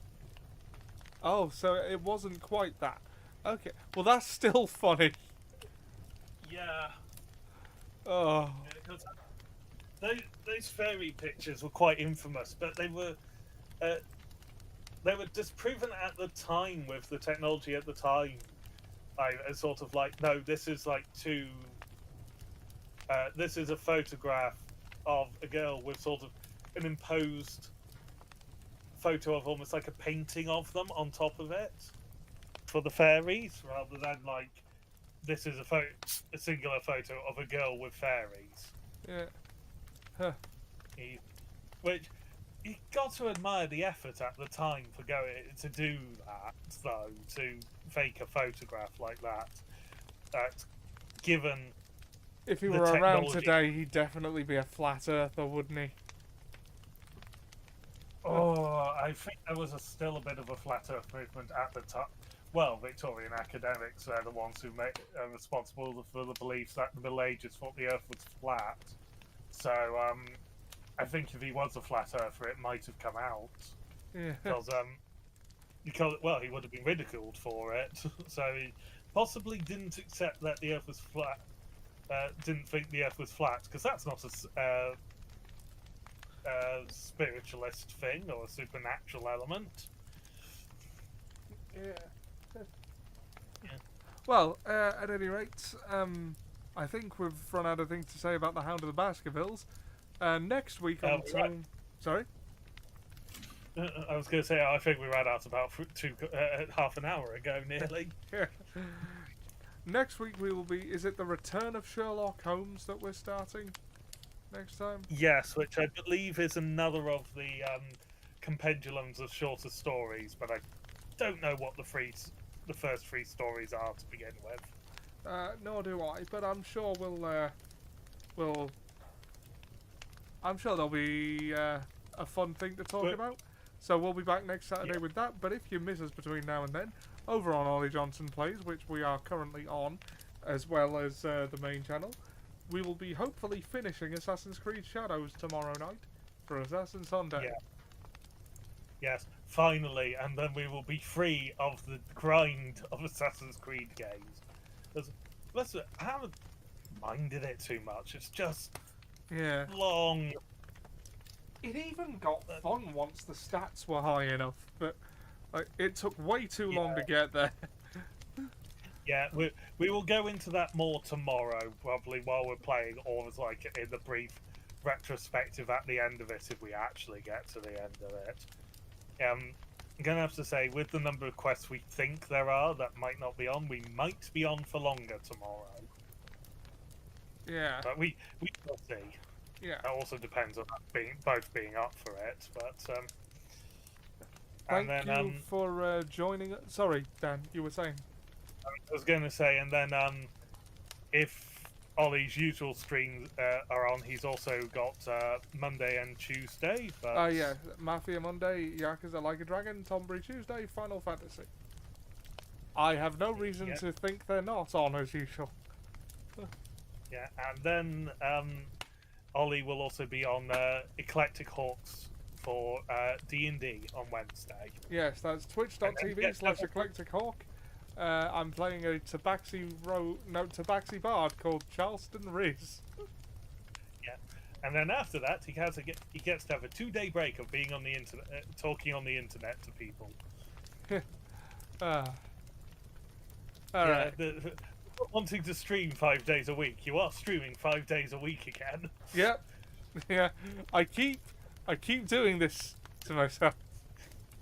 so it wasn't quite that. Okay, well that's still funny. Yeah. Oh. Those fairy pictures were quite infamous, but they were disproven at the time with the technology at the time. It's sort of like, no, this is like this is a photograph of a girl with sort of an imposed photo of almost like a painting of them on top of it for the fairies, rather than like this is a singular photo of a girl with fairies. Yeah. Huh. Which you got to admire the effort at the time for going to do that, though, to fake a photograph like that. That, given if he were around today, he'd definitely be a flat earther, wouldn't he? Oh, I think there was still a bit of a flat earth movement at the time. Well, Victorian academics are the ones who are responsible for the belief that the Middle Ages thought the Earth was flat. So, I think if he was a flat earther, it might have come out. Yeah. Because well, he would have been ridiculed for it. So he possibly didn't accept that the Earth was flat. Didn't think the Earth was flat, because that's not a spiritualist thing or a supernatural element. Yeah. Well, at any rate, I think we've run out of things to say about the Hound of the Baskervilles. Next week on Tome... Sorry? I was going to say, I think we ran out about half an hour ago, nearly. Yeah. Next week we will be... Is it the return of Sherlock Holmes that we're starting next time? Yes, which I believe is another of the compendulums of shorter stories, but I don't know what the first three stories are to begin with. Nor do I, but I'm sure I'm sure there'll be a fun thing to talk about. So we'll be back next Saturday with that. But if you miss us between now and then, over on Ollie Johnson Plays, which we are currently on, as well as the main channel, we will be hopefully finishing Assassin's Creed Shadows tomorrow night for Assassin's Sunday. Yeah. Yes, finally, and then we will be free of the grind of Assassin's Creed games. I haven't minded it too much. It's just long. It even got fun once the stats were high enough, but it took way too long to get there. Yeah, we will go into that more tomorrow, probably while we're playing, or as like in the brief retrospective at the end of it, if we actually get to the end of it. I'm gonna have to say, with the number of quests we think there are that might not be on, we might be on for longer tomorrow. Yeah. But we will see. Yeah. That also depends on us both being up for it, but Thank and then you for joining us. Sorry, Dan, you were saying. I was going to say, and then if Ollie's usual streams are on, he's also got Monday and Tuesday. But Oh yeah, Mafia Monday, Yakuza Like a Dragon, Tombury Tuesday, Final Fantasy. I have no reason to think they're not on as usual. Yeah, and then Ollie will also be on Eclectic Hawks for D&D on Wednesday. Yes, that's twitch.tv/Eclectic Hawk. I'm playing a Tabaxi Bard called Charleston Riz. Yeah, and then after that, he gets to have a 2-day break of being on the internet, talking on the internet to people. All right. Wanting to stream 5 days a week, you are streaming 5 days a week again. Yep. Yeah. I keep doing this to myself.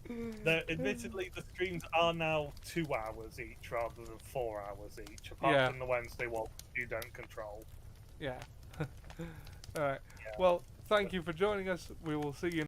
Admittedly, the streams are now 2 hours each rather than 4 hours each, apart from the Wednesday one you don't control. Yeah. All right. Yeah. Well, thank you for joining us. We will see you